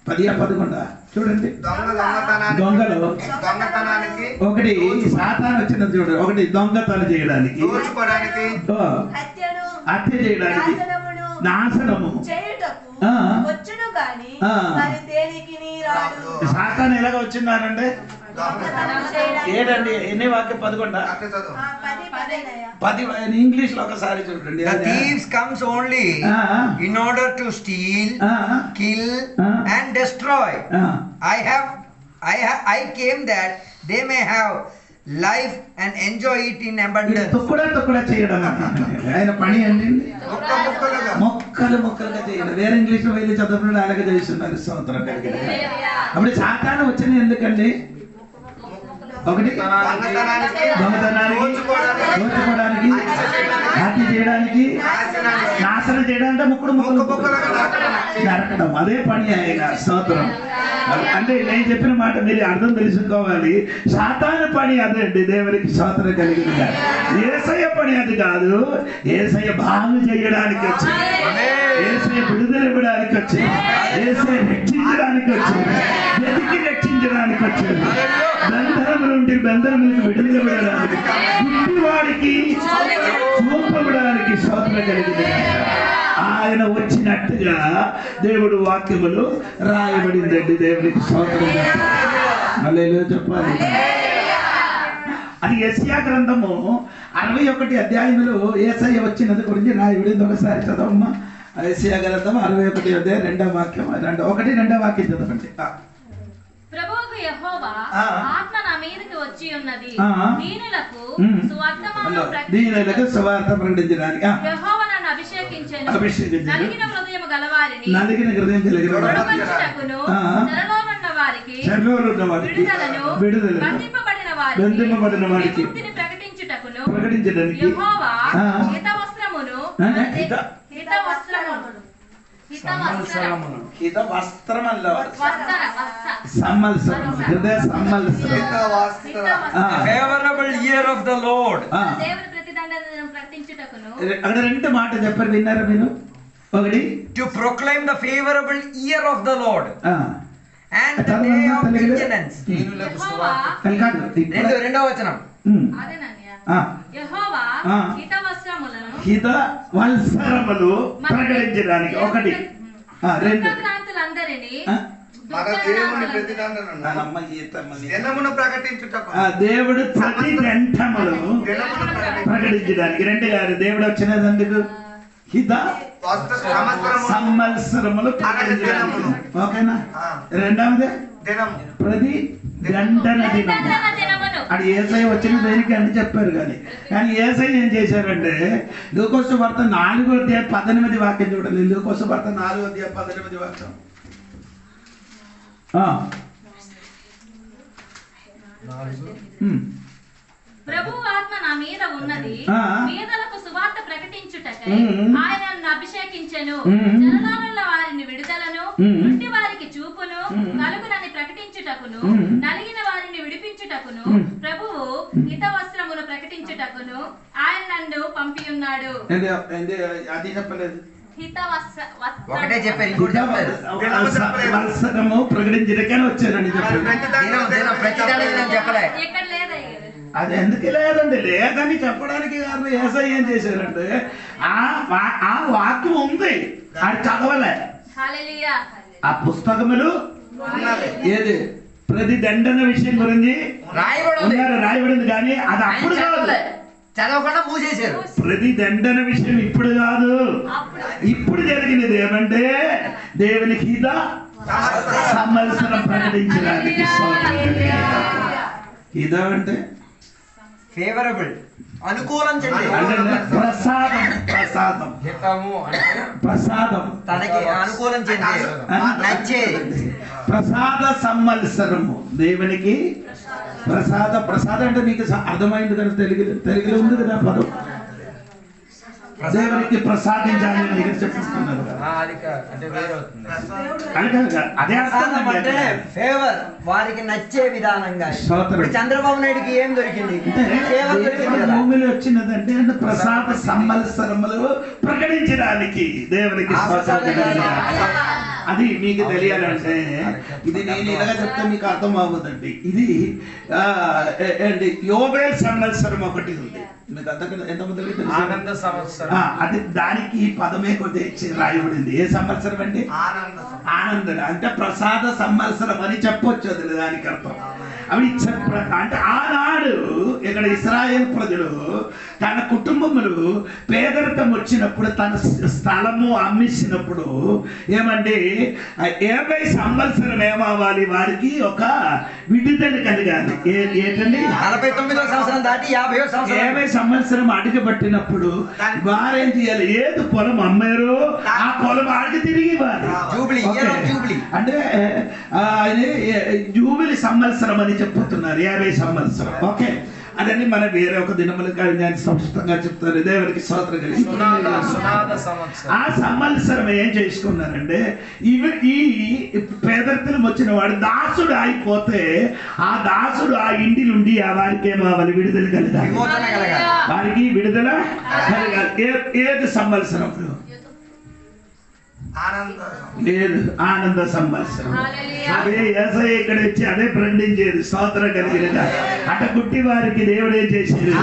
[SPEAKER 1] 10-11 చూడండి. దొంగలు ఒకటి సాతాను వచ్చినది చూడండి. ఒకటి దొంగతనం చేయడానికి, హత్య చేయడానికి, నాశనము
[SPEAKER 2] వచ్చును గాని మరి దేనికిని రాడు.
[SPEAKER 1] సాతాను ఎలాగ వచ్చిన్నారంటే ఏడండి, ఎన్ని వాక్యం 11 ఇంగ్లీష్ లో ఒకసారి చూడండి.
[SPEAKER 4] The thieves comes only in order to steal, kill and destroy. I came that they may have life and enjoy it in abundance.
[SPEAKER 1] తుక్కుడా చేయడం ఆయన పని అండి. మొక్కలుగా చేయడం. వేరే ఇంగ్లీష్ లో వెళ్ళి చదువుకున్నాడు, అలాగే చేస్తున్నారు. స్తోత్రం కలిగిన. అప్పుడు సాతాను వచ్చింది ఎందుకండి, ఒకటి దొంగతనానికి, దోచుకోవడానికి, హత్య చేయడానికి, నాశనం చేయడానికి, ముక్కుడు నరకడం. అదే పని ఆయన. స్తోత్రం. అంటే నేను చెప్పిన మాట మీరు అర్థం తెలుసుకోవాలి. సాతాను పని అదే అండి. దేవునికి స్తోత్రం కలిగింది. యేసయ్య పని అది కాదు. యేసయ్య బాగు చేయడానికి వచ్చింది, యేసయ్య విడుదల ఇవ్వడానికి వచ్చింది, యేసయ్య రక్షించడానికి వచ్చింది, వెతికి రక్షించడానికి వచ్చింది, బంధనము నుండి బంధనములకు విడుదల ఇవ్వడానికి, గుడ్డివాడికి చూపబడానికి స్తోత్రం కలిగింది. ఆయన వచ్చినట్టుగా దేవుడు వాక్యములు రాయబడిందండి. దేవునికి స్తోత్రం హల్లెలూయా చెప్పాలి. అది యెషయా గ్రంథము 61 అధ్యాయములు యేసయ్య వచ్చినది గురించి రాయబడింది. ఒకసారి చదవమ్మా. యెషయా గ్రంథం 61 అధ్యాయం 2వ వాక్యం. 1-2వ వాక్యం చదవండి.
[SPEAKER 3] ప్రభువుకు యెహోవా ఆత్మ నా మీదకి వచ్చి ఉన్నది, దీనులకు
[SPEAKER 1] దీనులకు సువార్త ప్రకటించడానికి
[SPEAKER 3] యెహోవా నన్ను అభిషేకించెను, నలిగిన హృదయము గలవారిని దృఢపరచుటకును, చెరలో ఉన్న వారికి విడుదలను, బంధింపబడిన వారికి విముక్తిని ప్రకటించుటకును యెహోవా హితవస్త్రమును
[SPEAKER 4] favorable year of the Lord.
[SPEAKER 3] దేవుని ప్రతిదండనను ప్రకటించుటకును.
[SPEAKER 1] అక్కడ రెండు మాట చెప్పారు, విన్నారా మీరు? ఒకటి
[SPEAKER 4] to proclaim the favorable year of the Lord and the day of vengeance. రెండో వచనం
[SPEAKER 3] యెహోవా హితవస్త్రములను
[SPEAKER 1] ప్రకటించడానికి ఒకటి, రెండు
[SPEAKER 3] దుఃఖాక్రాంతులందరినీ
[SPEAKER 5] మన దేవుని ప్రతిదండనను ప్రకటించుటకు,
[SPEAKER 1] దేవుడు ప్రతి గంటములను ప్రకటించడానికి. రెండు గారు దేవుడు వచ్చినదందుకు హిత సంవత్సరములు ప్రకటించడానికి. ఓకేనా? రెండవది ప్రతి గంటన దినము. అది ఏసై వచ్చిన దేనికి అని చెప్పారు, కానీ ఏసై ఏం చేశారంటే లూకోసు వార్త 4:18 వాక్యం చూడండి. లూకోసు వార్త 4:18 వాక్యం.
[SPEAKER 3] ప్రభు ఆత్మ నా మీద ఉన్నది, పేదలకు సువార్త ప్రకటించుటకై ఆయన నన్ను అభిషేకించెను, జననాలున్న వారిని విడుదలను, గుడ్డి వారికి చూపును కలుగునని ప్రకటించుటకును, నలిగిన వారిని విడిపించుటకును, ప్రభువు హితవస్త్రమును ప్రకటించుటకును ఆయన నన్ను పంపి ఉన్నాడు.
[SPEAKER 1] అది చెప్పలేదు,
[SPEAKER 4] ఒకటే చెప్పారు,
[SPEAKER 1] వత్సరము ప్రకటించడానికని వచ్చారని చెప్పారు.
[SPEAKER 3] ఎక్కడ లేదా
[SPEAKER 1] అది ఎందుకు లేదండి, లేదని చెప్పడానికి కారణం ఏసై ఏం చేశారంటే ఆ వాక్యం ఉంది, అది చదవలే. ఆ పుస్తకములు ఏది ప్రతి దండన విషయం గురించి రాయబడింది, కానీ అది అప్పుడు కాదు,
[SPEAKER 4] చదవకుండా మూసేశారు.
[SPEAKER 1] ప్రతి దండన విషయం ఇప్పుడు కాదు, ఇప్పుడు జరిగినది ఏమంటే దేవునికి హిత సంవత్సరం ప్రకటించడానికి. హితం అంటే
[SPEAKER 4] ఫేవరబుల్, అనుకూలం చెంది,
[SPEAKER 1] ప్రసాదం. ప్రసాదం ప్రసాదం
[SPEAKER 4] తనకి అనుకూలం చెంది నచ్చేది.
[SPEAKER 1] ప్రసాద సంవత్సరము దేవునికి ప్రసాదం అంటే మీకు అర్థమైంది కదా, తెలుగులో ఉంది కదా పదం. దేవునికి ప్రసాదించాలి అని చెప్పిస్తున్నారు. అదే
[SPEAKER 4] అంటే ఫేవర్, వారికి నచ్చే విధానంగా. చంద్రబాబు నాయుడుకి ఏం దొరికింది?
[SPEAKER 1] భూమిలో వచ్చినదంటే ప్రసాద సంవత్సరములు ప్రకటించడానికి దేవునికి. అది మీకు తెలియాలంటే ఇది నేను ఇలాగ చెప్తే మీకు అర్థం అవ్వదండి. ఇది యోబేల్ సంవత్సరం ఒకటి ఉంది, మీకు ఎంతమంది
[SPEAKER 4] ఆనంద సంవత్సరం.
[SPEAKER 1] అది దానికి పదమే కొద్దిగా రాయబడింది. ఏ సంవత్సరం అండి? ఆనందం అంటే ప్రసాద సంవత్సరం అని చెప్పొచ్చు. అది దానికి అర్థం. అవి అంటే ఆనాడు ఇక్కడ ఇశ్రాయేల్ ప్రజలు తన కుటుంబములు పేదరికం వచ్చినప్పుడు తన స్థలము అమ్మించినప్పుడు ఏమండి 50 సంవత్సరం ఏమవ్వాలి, వారికి ఒక విడుదల కలిగాలి. ఏంటండి
[SPEAKER 4] 49వ సంవత్సరం దాటి
[SPEAKER 1] 50 సంవత్సరం అడిగి పట్టినప్పుడు వారేం చేయాలి? ఏది పొలం అమ్మారో ఆ పొలం ఆడికి తిరిగి ఇవ్వాలి. అంటే జూబిలీ సంవత్సరం అని చెప్పుతున్నారు, 50 సంవత్సరం. ఓకే, అదని మన వేరే ఒక దినములు కానీ స్పష్టంగా చెప్తారు. దేవునికి స్తోత్రం కలిగి ఆ సంవత్సరం ఏం చేసుకున్నారంటే ఈ పేదరికం వచ్చిన వాడు దాసుడు అయిపోతే ఆ దాసుడు ఆ ఇంటి నుండి వారికి ఏమవ్వాలి? విడుదల కలగాలి. వారికి విడుదల కలగాలి. ఏది సంవత్సరం? లేదు, ఆనంద సంవత్సరం. అదే యేసయ్య ఇక్కడ వచ్చి అదే ప్రకటించేది. స్తోత్రం కలిగినగా అట గుట్టి వారికి దేవుడు ఏం చేసేది?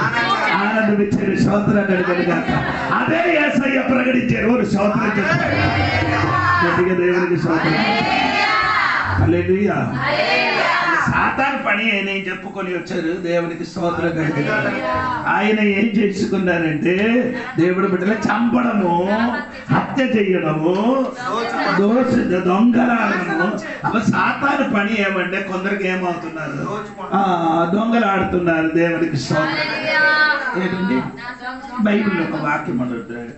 [SPEAKER 1] ఆనందం ఇచ్చారు. స్తోత్రం కలిగినగా అదే యేసయ్య ప్రకటించారు. వారు స్తోత్రం చేస్తారు. గట్టిగా దేవునికి స్తోత్రం. హల్లెలూయా. సాతాను పని ఆయన ఏం చెప్పుకొని వచ్చారు. దేవునికి స్తోత్రం కలుగును. ఆయన ఏం చేసుకున్నారంటే దేవుడి బిడ్డలు చంపడము, హత్య చేయడము, దొంగలాడము. అప్పుడు సాతాను పని ఏమంటే కొందరికి ఏమవుతున్నారు, దొంగలాడుతున్నారు. దేవునికి స్తోత్రం. ఏంటండి బైబిల్లో ఒక వాక్యం అంటాడు,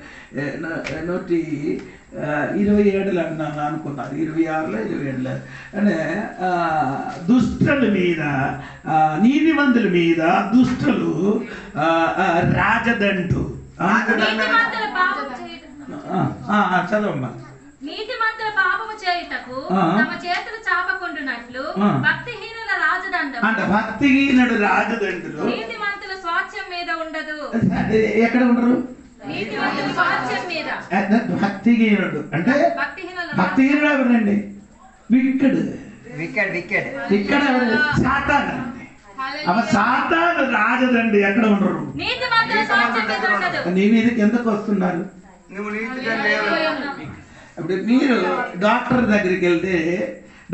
[SPEAKER 1] 127 అన్నాను అనుకున్నారు, 26లో 27 అంటే దుష్టుల మీద, నీతిమంతుల మీద దుష్టులు రాజదంటు. చదవమ్మా.
[SPEAKER 3] నీతిమంతుల పాపము చేయుటకు తమ చేతులు చాపకుండునట్లు భక్తిహీనుల రాజదండం.
[SPEAKER 1] అంటే భక్తిహీనుడు రాజదండులు
[SPEAKER 3] నీతిమంతుల స్వాస్థ్యం మీద ఉండదు.
[SPEAKER 1] ఎక్కడ ఉండరు?
[SPEAKER 3] నీతిమంతుల స్వాస్థ్యం మీద.
[SPEAKER 1] భక్తిహీనుడు అంటే భక్తిహీనుడు ఎవరండి? విక్కడు. ఇక్కడ సాతాను. సాతాను రాజదండి ఎక్కడ ఉండరు?
[SPEAKER 3] నీతిమంతుల స్వాస్థ్యం మీద ఉండదు.
[SPEAKER 1] నీ మీదకి ఎందుకు వస్తున్నారు? ఇప్పుడు మీరు డాక్టర్ దగ్గరికి వెళ్తే,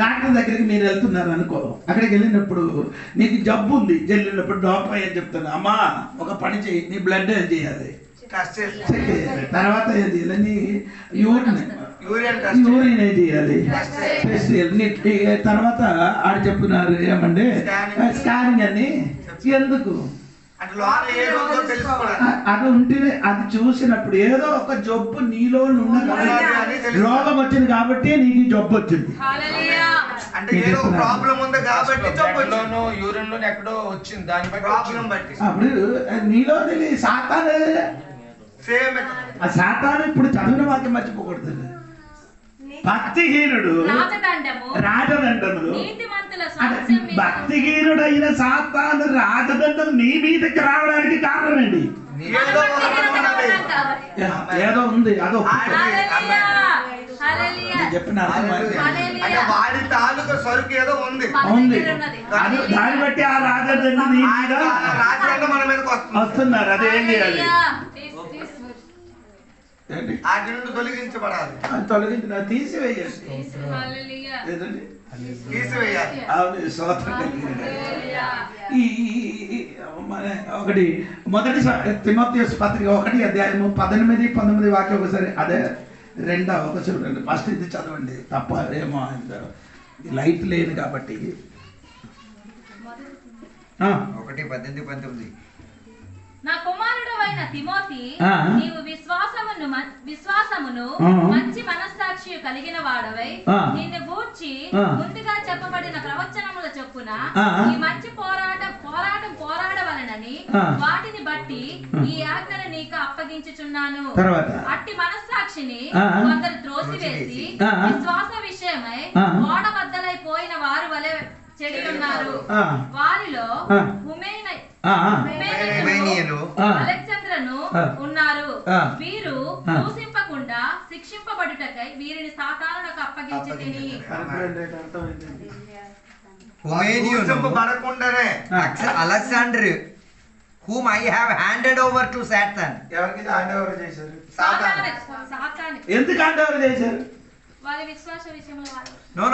[SPEAKER 1] డాక్టర్ దగ్గరికి మీరు వెళ్తున్నారు అనుకో, అక్కడికి వెళ్ళినప్పుడు నీకు జబ్బు ఉంది, వెళ్ళినప్పుడు డాక్టర్ ఏం చెప్తాను, అమ్మా ఒక పని చేయి, నీ బ్లడ్ ఏం చేయాలి, తర్వాత ఏం చేయాలి, నీ యూరిన్ ఏం చేయాలి, టెస్ట్ చేయాలి. తర్వాత ఆడు చెప్తున్నారు ఏమంటే స్కానింగ్ అని. ఎందుకు? అది ఉంటే అది చూసినప్పుడు ఏదో ఒక జబ్బు నీలో రోగం వచ్చింది కాబట్టి నీకు జబ్బు వచ్చింది. అప్పుడు నీలో సాతాను, ఆ సాతాను ఇప్పుడు చదివిన వాక్యం మర్చిపోకూడదు. భక్తిహీనుడు రాజదండములు. భక్తిహీనుడైన సాతాను రాజదండం నీ మీదకి రావడానికి కారణం ఏంటి? ఏదో ఉంది, అదో చెప్పిన
[SPEAKER 5] వాడి తాలూకా సరుకు ఏదో ఉంది,
[SPEAKER 1] దాన్ని బట్టి ఆ రాజదండం నీ మీద
[SPEAKER 5] మన మీదకి
[SPEAKER 1] వస్తున్నారు. అదేం చేయాలి?
[SPEAKER 5] తొలగించబడాలి,
[SPEAKER 1] తొలగించిన తీసివేయాలి. ఒకటి మొదటి తిమోథెయుసు పత్రిక 1:18-19 వాక్యం ఒకసారి, అదే 2వ ఒక చూడండి. ఫస్ట్ ఇది చదవండి, తప్ప ఏమో లైట్ లేదు కాబట్టి.
[SPEAKER 4] 1:18-19
[SPEAKER 3] నా కుమారుడవైన తిమోతి, నీవు విశ్వాసమును మంచి మనస్సాక్షి కలిగిన వాడవై నిన్ను గూర్చి ముందుగా చెప్పబడిన ప్రవచనముల చొప్పున ఈ మంచి పోరాటం పోరాడవలనని వాటిని బట్టి ఈ ఆజ్ఞను నీకు అప్పగించుచున్నాను. అట్టి మనస్సాక్షిని కొందరు త్రోసివేసి విశ్వాస విషయమై ఓడబద్దలైపోయిన వారు వలె చెడి ఉన్నారు. వారిలో అలెగ్జాంద్రను ఉన్నారు. వీరు దూషింపకుండా శిక్షింపబడుటకై వీరిని సాతానునకు అప్పగించితిని.
[SPEAKER 4] Alexander, whom I have handed over to Satan.
[SPEAKER 1] ఎవరికి హ్యాండ్ ఓవర్ చేశారు?
[SPEAKER 3] సాతాను.
[SPEAKER 1] ఎందుకు హ్యాండ్ ఓవర్ చేశారు?
[SPEAKER 3] వారి విశ్వాస విషయంలో
[SPEAKER 4] No.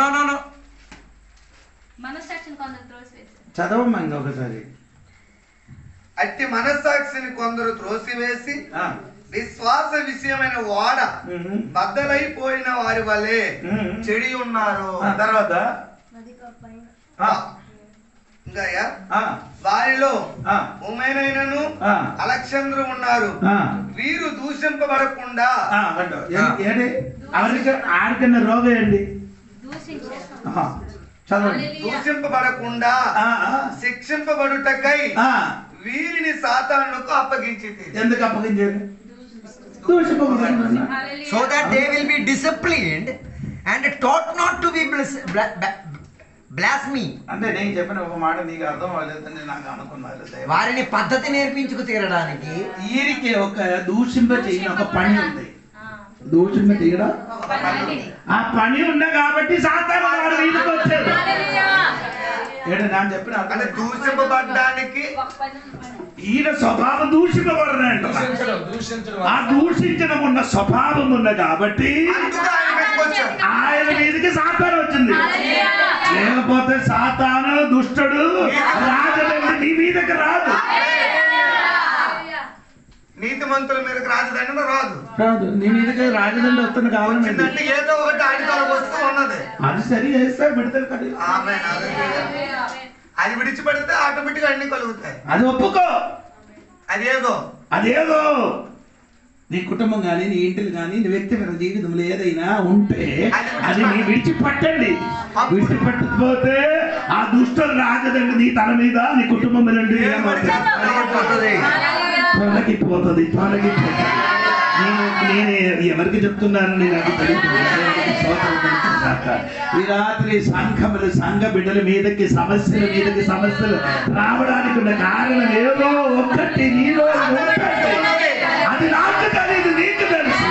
[SPEAKER 3] మనస్సాక్షిని కొందరు త్రోసివేశారు.
[SPEAKER 1] చదవమ్మా ఇంకొకసారి.
[SPEAKER 5] అట్టి మనస్సాక్షిని కొందరు త్రోసివేసి విశ్వాస విషయమైన ఓడ బద్దలైపోయిన వారి వలె చెడి ఉన్నారు.
[SPEAKER 1] తర్వాత
[SPEAKER 5] ఇంకా వారిలో ఉమేనైనను అలెగ్జాంద్రు ఉన్నారు. వీరు దూషింపబడకుండా
[SPEAKER 1] ఆడికన్న రోగం ఏంటి?
[SPEAKER 5] దూషింపబడకుండా శిక్షింపబడుటకై వీరిని సాతానుకు అప్పగించింది.
[SPEAKER 1] ఎందుకు అప్పగించారు?
[SPEAKER 4] So that they will be disciplined and taught not to be blasphemy.
[SPEAKER 1] అంటే నేను చెప్పిన ఒక మాట నీకు అర్థం అవ్వలేదని నాకు అనుకున్నారు.
[SPEAKER 4] వారిని పద్ధతి నేర్పించుకు తీరడానికి
[SPEAKER 1] వీరికి ఒక దూషింప చేయని ఒక పని ఉంది. దూషింప చేయడం ఆ పని ఉంది కాబట్టి సాతాను వాడు వీధికి వచ్చాడు. నేను చెప్పిన
[SPEAKER 5] దూషింపబడ్డానికి
[SPEAKER 1] ఈయన స్వభావం దూషింపబడనంట. ఆ దూషించడం ఉన్న స్వభావం ఉన్న కాబట్టి ఆయన మీదకి సాతాను వచ్చింది. లేకపోతే సాతాను దుష్టుడు రాజదండ్రి నీ మీదకి రాదు.
[SPEAKER 5] నీతిమంతుల మీదకి రాజదండ్రి రాదు.
[SPEAKER 1] నీ మీదకి రాజదండ్రి వస్తుంది కావాలంటే
[SPEAKER 5] ఏదో ఒకటి ఆడికాల వస్తూ ఉన్నది.
[SPEAKER 1] అది సరి చేస్తే విడుదల కలిగి
[SPEAKER 5] అది విడిచిపెడితే ఆటోమేటిక్ అన్ని కలుగుతాయి.
[SPEAKER 1] అది ఒప్పుకో.
[SPEAKER 5] అదేదో
[SPEAKER 1] నీ కుటుంబం కానీ నీ ఇంటిని కానీ నీ వ్యక్తిగత జీవితంలో ఏదైనా ఉంటే అది నీ విడిచిపెట్టండి. విడిచిపెట్టకపోతే ఆ దుష్ట రాజదండ్రి నీ తల మీద నీ కుటుంబం మీద తొలగిపోతుంది. నేను ఎవరికి చెప్తున్నాను నాకు ఈ రాత్రి సంఘ బిడ్డల మీదకి సమస్యలు రావడానికి ఉన్న కారణం ఏదో ఒక్కటి నీలో అది నాకు తెలియదు, నీకు తెలుసు.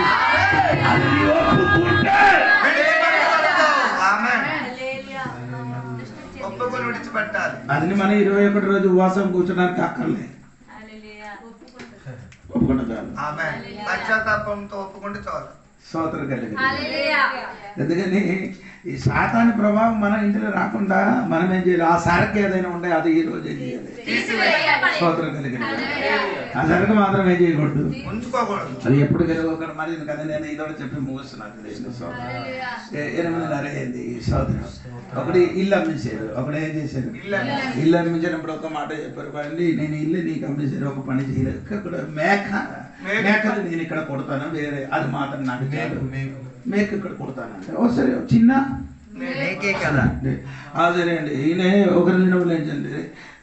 [SPEAKER 1] అది నీ ఒప్పుకుంటే అది మనం 21 రోజు ఉపవాసం కూర్చోడానికి అక్కర్లే.
[SPEAKER 5] పశ్చాత్తాపంతో ఒప్పుకుంటే చాలు.
[SPEAKER 1] స్తోత్రం కలిగి. ఎందుకని ఈ సాతాను ప్రభావం మన ఇంటిలో రాకుండా మనం ఏం చేయాలి? ఆ సరకు ఏదైనా ఉంటే అది ఈ రోజు ఏం చేయాలి? స్తోత్రం కలిగి. ఆ సరకు మాత్రం ఏం చేయకూడదు, అది ఎప్పుడు కలగకూడదు. మరి కదా నేను ఇదో చెప్పి ముగిస్తున్నాను. 8:30 అయింది. స్తోత్రం. ఒకటి ఇల్లు అమ్మించారు, ఒకడు ఏం చేశారు? ఇల్లు అమ్మించినప్పుడు ఒక మాట చెప్పారు, పండి నేను ఇల్లు నీకు అమ్మించారు, ఒక పని చేయలేదు. ఇక్కడ మేకలు నేను ఇక్కడ కొడతాను, వేరే అది మాత్రం నాకు మేక ఇక్కడ కొడతానంటే ఓ సరే చిన్న
[SPEAKER 4] కదా.
[SPEAKER 1] సరే అండి. ఈయన ఒకరి దినములు ఏంటండి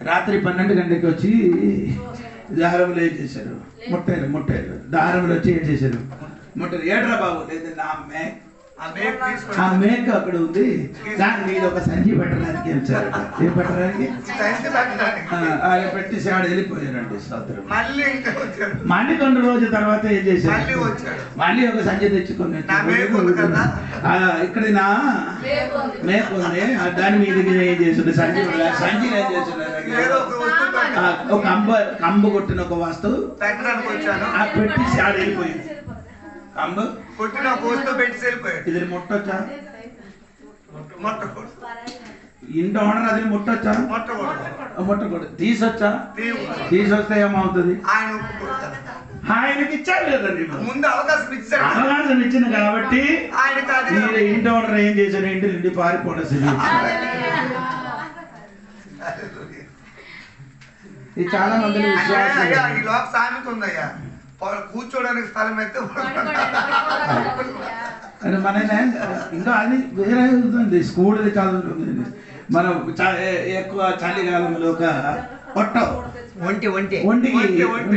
[SPEAKER 1] రాత్రి 12 గంటలకి వచ్చి దారంలో ఏం చేశారు? ముట్టారు. దారంలో వచ్చి ఏం చేశారు? ముట్టారు. ఏడ్రా బాబు లేదు ఆ మేక అక్కడ ఉంది, దాని మీద ఒక సంచి పెట్టడానికి వచ్చారు. ఏం పెట్టడానికి? ఆయన పెట్టేసి ఆడ వెళ్ళిపోయారండి. స్తోత్రం. మళ్ళీ కొన్ని రోజుల తర్వాత ఏం చేశారు? మళ్ళీ ఒక సంచి తెచ్చుకొని ఇక్కడ నా మేక ఉంది, దాని మీదకి ఏం చేస్తుంది? సంచి ఏం చేస్తున్నారు? ఒక కంబు కొట్టిన ఒక వస్తువు పెట్టేసి ఆడ వెళ్ళిపోయింది.
[SPEAKER 5] కొట్టిన పెట్టి వెళ్ళిపోయాడు.
[SPEAKER 1] ఇది ముట్టొచ్చా? ఇంటి ఓనర్ అది ముట్టొచ్చా? ముట్టకూడదు. తీసొచ్చా? తీసొస్తే ఏమవుతుంది? ఆయనకి ఇచ్చారు లేదండి,
[SPEAKER 5] ముందు అవకాశం
[SPEAKER 1] ఇచ్చింది కాబట్టి మీరు ఇంటి ఓనర్ ఏం చేశారు? ఇంటి నుండి పారిపోవడం. ఇది చాలా మంది విశ్వాసం.
[SPEAKER 5] సామెత ఉందయ్యా, కూర్చోడానికి స్థలం అయితే
[SPEAKER 1] మన ఇంకా అది వేరే ఉంది. స్కూల్ చదువుతుంది. మనం ఎక్కువ చలికాలంలో ఒక ఒంటికి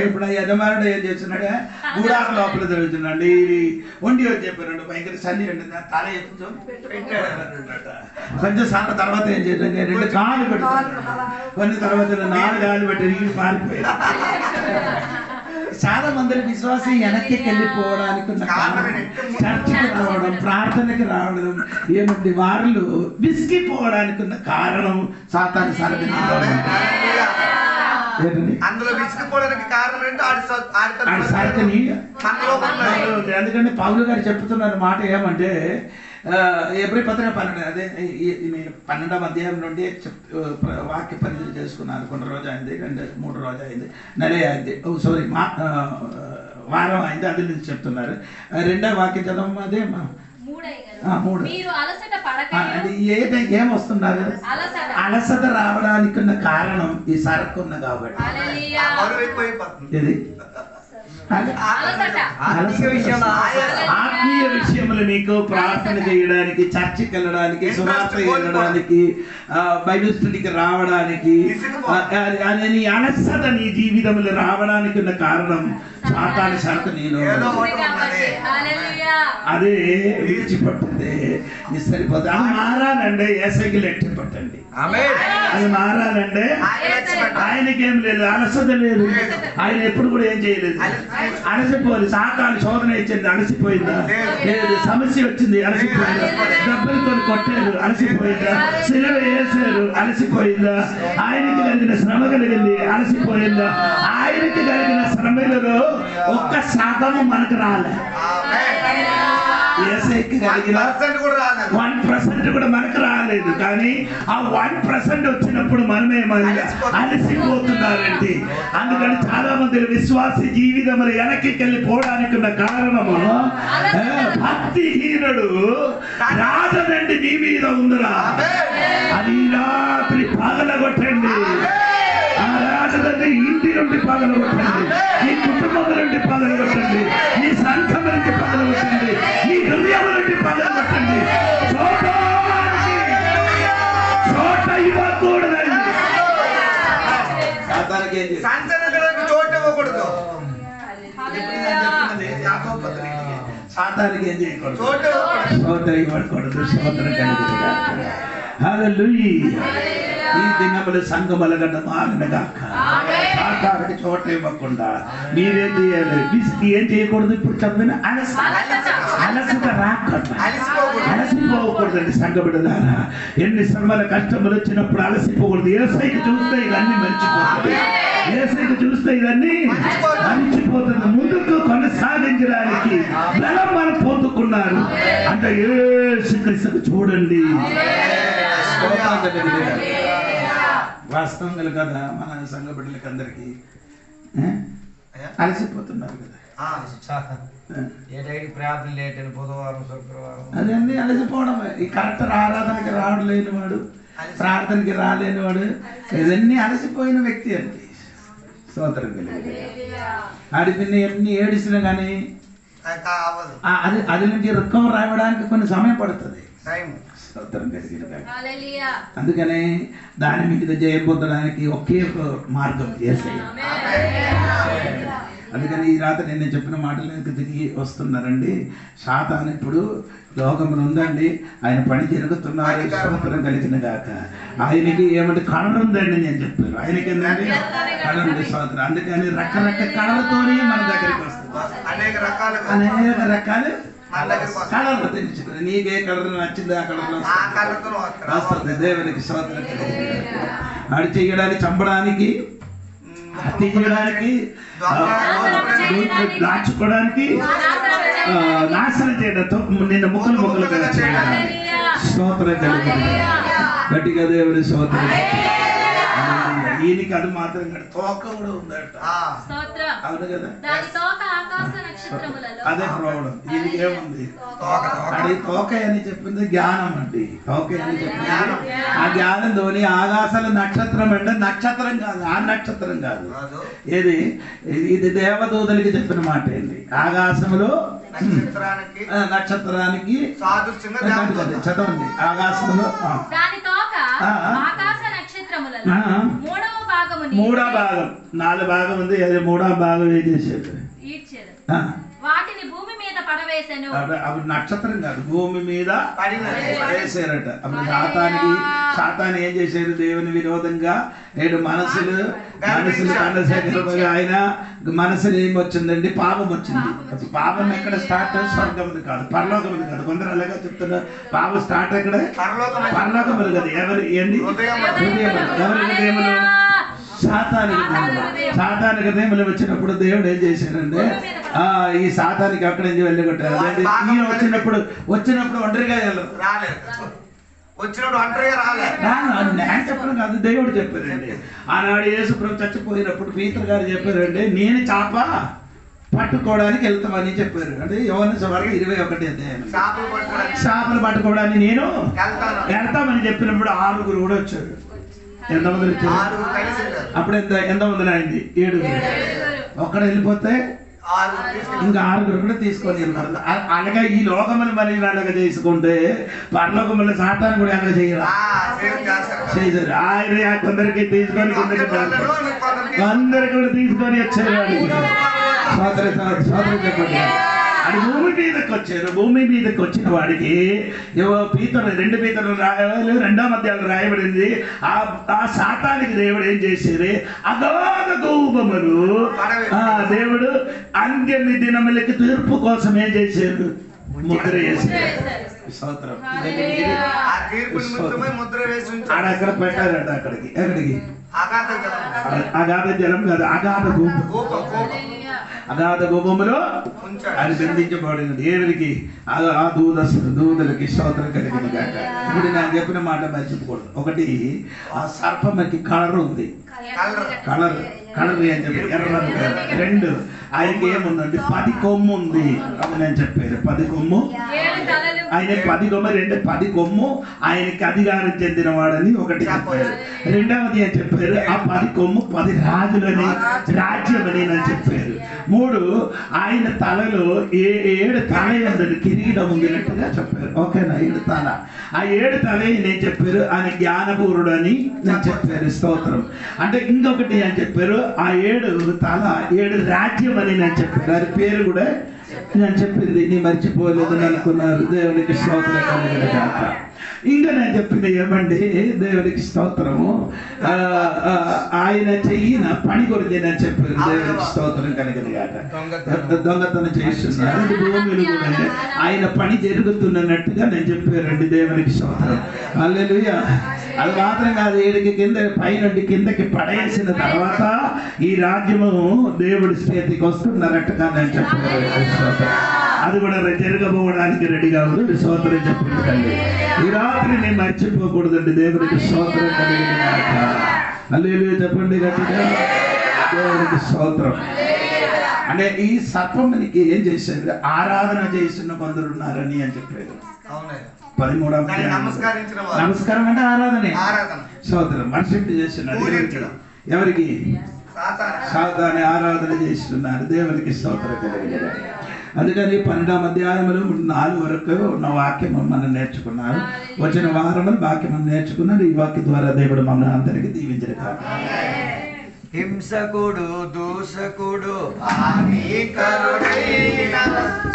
[SPEAKER 1] ఇప్పుడు యజమానుడు ఏం చేస్తున్నాడు? గూడాకు లోపల తిరుగుతున్నాడు. ఒంటి వచ్చి చెప్పారు భయంకర చలి అండి, తల ఎత్తు కొంచెం సార్లు తర్వాత ఏం చేశాడు? 2 కాళ్ళు పెడుతున్నాడు. కొన్ని తర్వాత 4 కాళ్ళు పెట్టి పారిపోయాడు. చాలా మంది విశ్వాసం వెనక్కి వెళ్ళిపోవడానికి ఉన్న కారణం చర్చకి రావడం, ప్రార్థనకి రావడం ఏమండి, వారిలో విసిగిపోవడానికి ఉన్న కారణం సాతాను సరళి.
[SPEAKER 5] అందులో విసిగిపోవడానికి కారణం
[SPEAKER 1] ఎందుకంటే పౌలు గారు చెప్తున్నారు మాట ఏమంటే ఎబ్రీ పత్రిక 12 అదే నేను 12వ అధ్యాయం నుండి వాక్య పరిధి చేసుకున్నాను. కొన్ని రోజు అయింది, 2-3 రోజు అయింది, నెల అయింది, సారీ వారం అయింది. అది నుంచి చెప్తున్నారు. 2వ వాక్యం చదవమ్మా. అదే 3 ఏమొస్తున్నారు? అలసట రావడానికి ఉన్న కారణం ఈ సరకు ఉన్న కాబట్టి. ఇది ఆత్మీయ విషయములు మీకు ప్రార్థన చేయడానికి, చర్చికి వెళ్ళడానికి, సువార్త వెళ్ళడానికి, బైబిల్ స్టడీకి రావడానికి, నీ అలసట నీ జీవితంలో రావడానికి ఉన్న కారణం సాతాను సరకు నేను అదే విడిచిపట్టింది. నీ సరిపోతుంది. అది మారాలంటే ఏసైకి లెక్క పట్టండి. అది మారాలంటే ఆయనకేం లేదు, అలసట లేదు. ఆయన ఎప్పుడు కూడా ఏం చేయలేదు, అలసిపోదు. సాతాను శోధన ఇచ్చింది, అలసిపోయిందా? లేదు. సమస్య వచ్చింది, అలసిపోయిందా? డబ్బులతో కొట్టారు, అలసిపోయిందా? సిలువ వేసారు, అలసిపోయిందా? ఆయనకి కలిగిన శ్రమ కలిగింది, అలసిపోయిందా? ఆయనకి కలిగిన శ్రమలలో ఒక్క శాతము మనకు రాలే. యేసయ్యకి కలిగిన 1% కూడా మనకు రాలేదు. కానీ ఆ 1% వచ్చినప్పుడు మనమే అలసిపోతున్నారండి. అందుకని చాలా మంది విశ్వాస జీవితంలో వెనక్కి వెళ్ళిపోవడానికి ఉన్న కారణము భక్తిహీనుడు రాజదండి నీ మీద ఉందిరా, అది రాత్రి పగలగొట్టండి. ఆ రాజదండి ఇంటి నుండి పగలగొట్టండి, నీ కుటుంబం నుండి పగలగొట్టండి, నీ సంఘం నుండి పగలగొట్టండి, నీ హృదయం నుండి పగలగొట్టండి. చోట ఇవ్వకూడదండి.
[SPEAKER 5] చోట ఇవ్వకూడదు.
[SPEAKER 1] సాతానికి ఏం చేయకూడదు, చోట ఇవ్వకూడదు. స్తోత్రం కలిగినగా. హల్లెలూయా. ఈ దినములు సంఘములగడ్డ మారినగాక. సాతానికి చోట ఇవ్వకుండా మీరేం చేయాలి? ఏం చేయకూడదు? ఇప్పుడు చెప్పిన అలసట రాకూడదు, అలసిపోకూడదండి. సంఘబిడ్డలారా, ఎన్ని శ్రమల కష్టములు వచ్చినప్పుడు అలసిపోకూడదు. యేసయ్యకి చూస్తే ఇవన్నీ మర్చిపోతుంది. యేసయ్యకి చూస్తే ఇవన్నీ మర్చిపోతుంది. ముందుకు కొనసాగించడానికి బలం మనం పొందుకున్నారు అంటే యేసుక్రీస్తుకు చూడండి. వాస్తవం కదా, మన సంఘ బిడ్డలకి అందరికి అలసిపోతున్నారు కదా.
[SPEAKER 4] ప్రార్థన లేట్ అని బుధవారం శుక్రవారం
[SPEAKER 1] అదే అన్ని అలసిపోవడమే. ఈ కరెక్టర్ ఆరాధనకి రావలేని వాడు, ప్రార్థనకి రాలేని వాడు, ఇవన్నీ అలసిపోయిన వ్యక్తి అండి. స్తోత్రం కలిగి ఆడిపిన్ని ఎన్ని ఏడిసినా కానీ అది నుంచి రికవర్ అవ్వడానికి కొన్ని సమయం పడుతుంది. అందుకనే దాని మీద జయం పొందడానికి ఒకే మార్గం యేసయ్య. అందుకని ఈ రాత్రి నేను చెప్పిన మాటలకు తిరిగి వస్తున్నారండి. సాతాను ఇప్పుడు లోకములు ఉందండి, ఆయన పని జరుగుతున్నారు. స్తోత్రం కలిగిన గాక. ఆయనకి ఏమంటే కళ ఉందండి నేను చెప్పాను. ఆయనకి ఏంటంటే కళ ఉంది. స్తోత్రం. అందుకని రకరకాల కళలతోనే మన దగ్గరికి వస్తుంది. అనేక రకాలు కళలు తెలుసుకుని నీకే కలర్ నచ్చింది ఆ కలర్లో వస్తుంది. దేవునికి స్తోత్రం. ఆడి చేయడానికి, చంపడానికి, హత్య చేయడానికి, దాచుకోవడానికి, నాశనం చేయడంతో నిన్న ముక్కలు చేయడానికి. స్తోత్రం కలిగి గట్టిగా దేవుని స్తోత్రం. ఈయనకి అది మాత్రం తోక కూడా ఉందట. అవును కదా, అదే ప్రాబ్లం. ఈయనకి ఏముంది? అది తోక అని చెప్పింది జ్ఞానం అండి. తోక అని చెప్పింది ఆ జ్ఞానంతోని ఆకాశాల నక్షత్రం అంటే నక్షత్రం కాదు, ఆ నక్షత్రం కాదు. ఏది ఇది దేవదూతలకి చెప్పిన మాట ఏంటి? ఆకాశంలో నక్షత్రానికి చదవండి. ఆకాశంలో మూడో భాగం, 4 భాగం ఉంది. అది మూడో భాగం ఏం చేసేది?
[SPEAKER 3] వాటిని భూమి మీద పడవేశాను.
[SPEAKER 1] అప్పుడు నక్షత్రం కాదు, భూమి మీద పడవేశారట. అప్పుడు సాతాను ఏం చేశారు? దేవుని విరోధంగా 7 మనసులు ఆయన మనసులు ఏమొచ్చిందండి? పాపం వచ్చింది. పాపం ఎక్కడ స్టార్ట్? స్వర్గములు కాదు, పరలోకములు కాదు. కొందరు అలాగా చెప్తున్నారు. పాపం స్టార్ట్ ఎక్కడ? పరలోకములు కాదు. ఎవరు ఏంటి? ఎవరి హృదయములు? సాతానికి హృదయములు వచ్చినప్పుడు దేవుడు ఏం చేశాడంటే ఈ సాతానికి అక్కడ నుంచి వెళ్ళగొట్టారు. అదే ఈయన వచ్చినప్పుడు ఒంటరిగా నేను చెప్పడం కాదు, దేవుడు చెప్పారండి. ఆనాడు యేసు ప్రభు చచ్చిపోయినప్పుడు పీతర్ గారు చెప్పారండి, నేను చేప పట్టుకోవడానికి వెళ్తామని చెప్పారు. అంటే యోహాను సువార్త 21 అధ్యాయం. చేపలు పట్టుకోవడానికి నేను వెళ్తామని చెప్పినప్పుడు 6 కూడా వచ్చారు. ఎంతమంది వచ్చారు? అప్పుడు ఎంతమంది అయింది? 7. ఒక్కడ వెళ్ళిపోతే ఇంకా 6 కూడా తీసుకొని వెళ్ళారు. అలాగే ఈ లోకములు మరి అలాగ చేసుకుంటే పరలోకములు సాతాను కూడా అలాగ చేయాలి. ఆయన కొందరికి తీసుకొని అందరికి కూడా తీసుకొని వచ్చారు. సోదరు చెప్పండి. అది భూమి మీదకి వచ్చారు. భూమి మీదకి వచ్చిన వాడికి 2 పీతలు 2వ అధ్యాయంలో రాయబడింది. ఆ సాతానికి దేవుడు ఏం చేసేది? అగాధ గోపములు దేవుడు అంత్యని దినములకి తీర్పు కోసం ఏం చేశారు? ముద్ర వేసారు. అక్కడ పెట్టారట. ఎక్కడికి? అగాధ జలం కాదు, అగాధ గోపం. అగాధ గోపములో అది బంధించబడినది. ఎవరికి? ఆ దూతలకి స్తోత్రం కలిగింది కాక. ఇప్పుడు నేను చెప్పిన మాట మర్చిపోకూడదు. ఒకటి, ఆ సర్పంకి కలర్ ఉంది, కలర్ అని చెప్పి ఎర్ర. రెండు, ఆయనకి ఏముందండి? 10 కొమ్ము ఉంది. అది నేను చెప్పాను, 10 కొమ్ము. ఆయన 10 కొమ్ము, 10 కొమ్ము ఆయనకి అధికారం చెందిన వాడని ఒకటి చెప్పారు. రెండవది అని చెప్పారు, ఆ 10 కొమ్ము 10 రాజులని రాజ్యం అని నేను చెప్పారు. 3, ఆయన తలలో 7 తల ఉందని కిరీటం ఉందినట్టుగా చెప్పారు. ఓకేనా? 7 తల. ఆ 7 తల నేను చెప్పారు, ఆయన జ్ఞానపూరుడు అని నేను చెప్పారు. స్తోత్రం. అంటే ఇంకొకటి అని చెప్పారు, ఆ 7 తల 7 రాజ్యం అని నేను చెప్పాను. అది పేరు కూడా నేను చెప్పింది నీ మర్చిపోలేదని అనుకున్నారు. దేవునికి స్తోత్రం కలిగిన కాక. ఇంకా నేను చెప్పింది ఏమండి? దేవునికి స్తోత్రము. ఆయన చెయ్యిన పని కొరిది నేను చెప్పాను. దేవునికి స్తోత్రం కలిగిన కాక. దొంగతనం చేస్తున్నారు భూమిలో కూడా ఆయన పని జరుగుతున్నట్టుగా నేను చెప్పారండి. దేవునికి స్తోత్రం. హల్లెలూయా. అది మాత్రం కాదు, 7కి కింద పైనుండి కిందకి పడేసిన తర్వాత ఈ రాజ్యము దేవుడి స్థితికి వస్తున్నట్టుగా నేను చెప్పాను. అది కూడా జరగబోవడానికి రెడీగా ఉంది. స్తోత్రం చెప్పింది తల్లి. ఈ రాత్రి నేను మర్చిపోకూడదండి. దేవుడికి స్తోత్రం కలిగిన హల్లెలూయా చెప్పండి గట్టిగా. దేవుడికి స్తోత్రం. అంటే ఈ సర్పమునికి ఏం చేశారు? ఆరాధన చేస్తున్న కొందరు ఉన్నారని అని చెప్పారు. 13వ నమస్కారం అంటే ఆరాధనే. స్తోత్రం. మనిషికి చేస్తున్నారు. ఎవరికి? సాతానే ఆరాధన చేస్తున్నారు. దేవునికి స్తోత్రం కలిగిన. అందుకని 12వ అధ్యాయంలో 4 వరకు ఉన్న వాక్యం మనం నేర్చుకున్నారు. వచ్చిన వారంలో వాక్యం నేర్చుకున్నారు. ఈ వాక్యం ద్వారా దేవుడు మమ్మల్ని అందరికీ దీవించిన కాక.
[SPEAKER 4] హింసకుడు దూషకుడు హానికరుడైన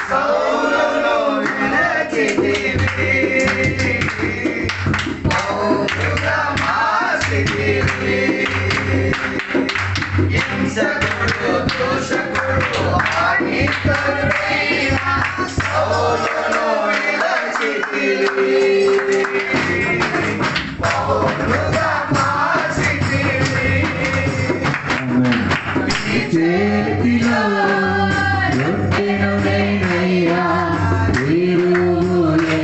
[SPEAKER 4] సౌలును విరచితివి, పౌలుగా మార్చితివి. హింసకుడు దూషకుడు హానికరుడైన సౌలును విరచితివి, పౌలుగా
[SPEAKER 6] చేతిలో రొట్టెను నేనయ్యా, వీరుయేసయ్యా.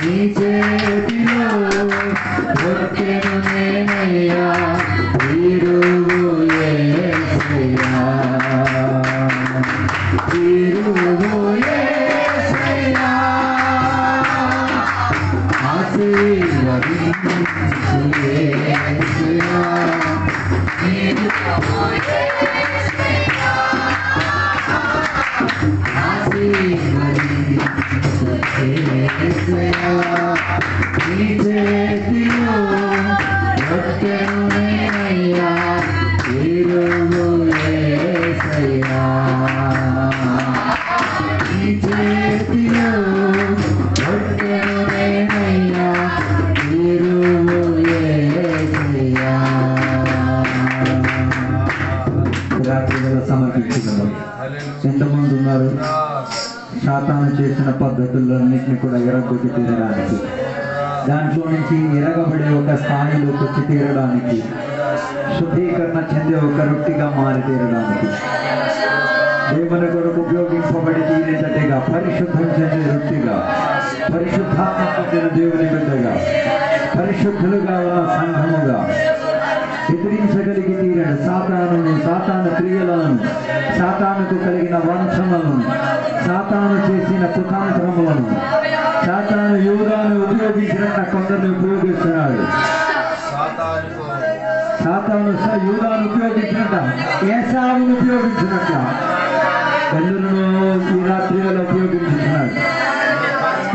[SPEAKER 6] నీ చేతిలో రొట్టెను నేనయ్యా, వీరుయేసయ్యా. వీరుయేసయ్యా. ఆశీర్వదించు యేసయ్యా. నీ చేతిలో రొట్టెను నేనయ్యా, వీరువు యేసయ్యా. నీ చేతిలో రొట్టెను నేనయ్యా, వీరువు యేసయ్యా. రాత్రిలో సమర్పించుకున్నాం. ఎంతమంది ఉన్నారు సాతాను చేసిన పద్ధతులన్నింటినీ కూడా ఎరగొట్టి తీరడానికి, దాంట్లో నుంచి ఎరగబడే ఒక స్థాయిలోకి వచ్చి తీరడానికి, శుద్ధీకరణ చెందే ఒక రొట్టిగా మారి తీరడానికి, దేవుని కొరకు ఉపయోగింపబడి తీరేటట్టుగా పరిశుద్ధం చెందే రొట్టిగా, పరిశుద్ధాత్మ పొందిన దేవుని బిడ్డగా, పరిశుద్ధులుగా ఉన్న సంఘముగా ఎదిరించగలిగి తీరడు సాతాను క్రియలను, సాతానుకు కలిగిన వంశములను, సాతాను చేసిన కుతంత్రములను, సాతాను యూదాను ఉపయోగించినట్టు కొందరిని ఉపయోగిస్తున్నాడు. సాతాను యూదాను ఉపయోగించినట్ట, ఏసావును ఉపయోగించినట్ట కన్నులను ఈ రాత్రిలో ఉపయోగించుతున్నాడు.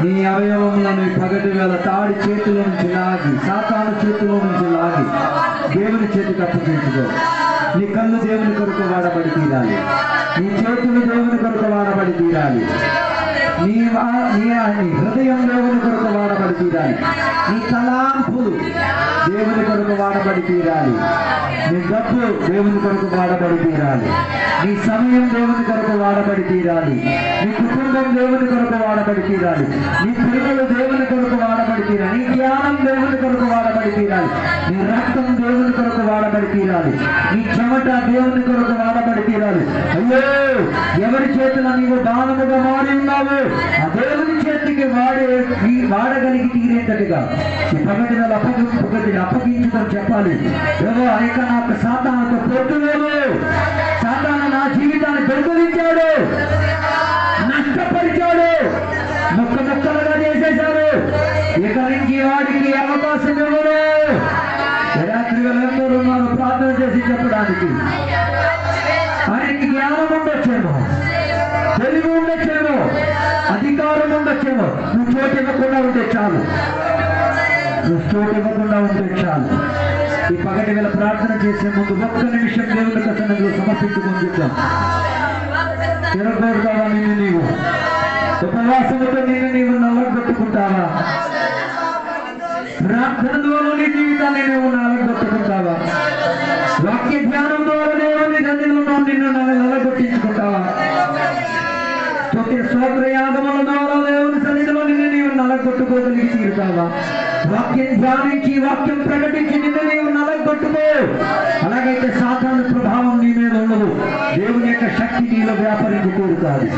[SPEAKER 6] నీ అవయవములను పగటి వేళ తాడి చేతిలో నుంచి లాగి, సాతాను చేతిలో నుంచి లాగి దేవుని చేతికి అప్పగించుకో. నీ కళ్ళు దేవుని కొరకు వాడబడి తీరాలి, నీ చేతులు దేవుని కొరకు వాడబడి తీరాలి, నీ హృదయం దేవుని కొరకు వాడబడి తీరాలి, నీ తలాంపులు దేవుని కొరకు వాడబడి తీరాలి, నీ డబ్బు దేవుని కొరకు వాడబడి తీరాలి, నీ సమయం దేవుని కొరకు వాడబడి తీరాలి, నీ కుటుంబం దేవుని కొరకు వాడబడి తీరాలి, నీ పిల్లలు దేవుని కొరకు వాడబడి తీరాలి. నీ జ్ఞానం దేవుని కొరకు వాడబడి తీరాలి. నీ రక్తం దేవుని కొరకు వాడబడి తీరాలి. నీ చెమట దేవుని కొరకు వాడబడి తీరాలి. అయ్యో, ఎవరి చేతిలో నీవు దానముగా మారి ఉన్నావు, ఆ దేవుని చేతికి వాడగలిగి తీరేటట్టుగా ఈ పగటిలో అప్పగించుకొని చెప్పాలి. ఏవో ఇక నాకు సాతానుతో పొట్టు లేదు, సాతాను నా జీవితాన్ని దొంగలించాడు, నష్టపరిచాడు, ముక్కలుగా చేసేశాడు, ఇక నుంచి వాడికి అవకాశం ఇవ్వడు. రాత్రి ఎందరూ ఉన్నారు ప్రార్థన చేసి చెప్పడానికి. ఆయనకి జ్ఞానం ఉండొచ్చేమో, తెలివి ఉండొచ్చేమో, అధికారం ఉండొచ్చేమో. నువ్వు చోటు ఇవ్వకుండా ఉంటే చాలు, నువ్వు చోటు ఇవ్వకుండా ఉంటే చాలు. ఈ పగటి వేళ ప్రార్థన చేసే ముందు ఒక్క నిమిషం దేవుని సన్నిధిలో సమర్పించుకొని చెప్తాం. తిరగకూడదావా నిన్ను నీవు? ఉపవాసముతో నిన్ను నీవు నల్లగొట్టుకుంటావా? ప్రార్థన ద్వారా నీ జీవితాన్ని నువ్వు నల్లగొట్టుకుంటావా? వాక్య ధ్యానం ద్వారా దేవుని సన్నిధిలో నిన్ను నల్లగొట్టించుకుంటావా? స్తోత్రయాగముల ద్వారా దేవుని సన్నిధిలో నిన్ను నీవు నల్లగొట్టుకోగలిగి తీరుతావా? వాక్యం ధ్యానించి వాక్యం ప్రకటించి నిన్ను నీవు నల్లగొట్టుకో. అలాగైతే సాతాను ప్రభావం నీ మీద ఉండదు, దేవుని యొక్క శక్తి నీలో వ్యాపరించి కోరుతాది.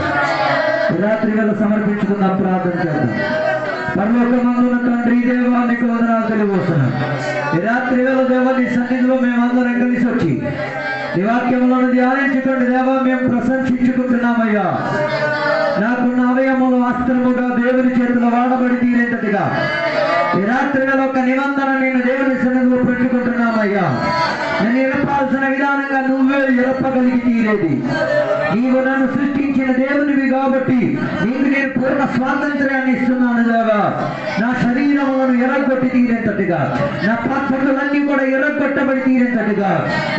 [SPEAKER 6] రాత్రి వేళ సమర్పించుకున్న ప్రార్థన చేద్దాం. పరలోకమందున్న తండ్రి, దేవానికి వందనాలు తెలియవస్తున్నాం. ఈ రాత్రి వేళ దేవాన్ని సన్నిధిలో మేమందరం కలిసి వచ్చి నీ వాక్యములను ధ్యానించుకోండి. దేవా, మేము ప్రశంసించుకుంటున్నామయ్యా. నాకున్న అవయములు అస్త్రముగా దేవుని చేతిలో వాడబడి తీరేటట్టుగా ఈ రాత్రి వేళ ఒక నిబంధన నేను దేవుని సన్నిధిలో పెట్టుకుంటున్నామయ్యా. నేను ఎరపాల్సిన విధానంగా నువ్వే ఎరపగలిగి తీరేది. నీవు నన్ను సృష్టించిన దేవునివి కాబట్టి నీకు నేను పూర్ణ స్వాతంత్ర్యాన్ని ఇస్తున్నాను దేవా. నా శరీరములను ఎర్రగొట్టి తీరేటట్టుగా, నా పాత్రలన్నీ కూడా ఎర్రగొట్టబడి తీరేటట్టుగా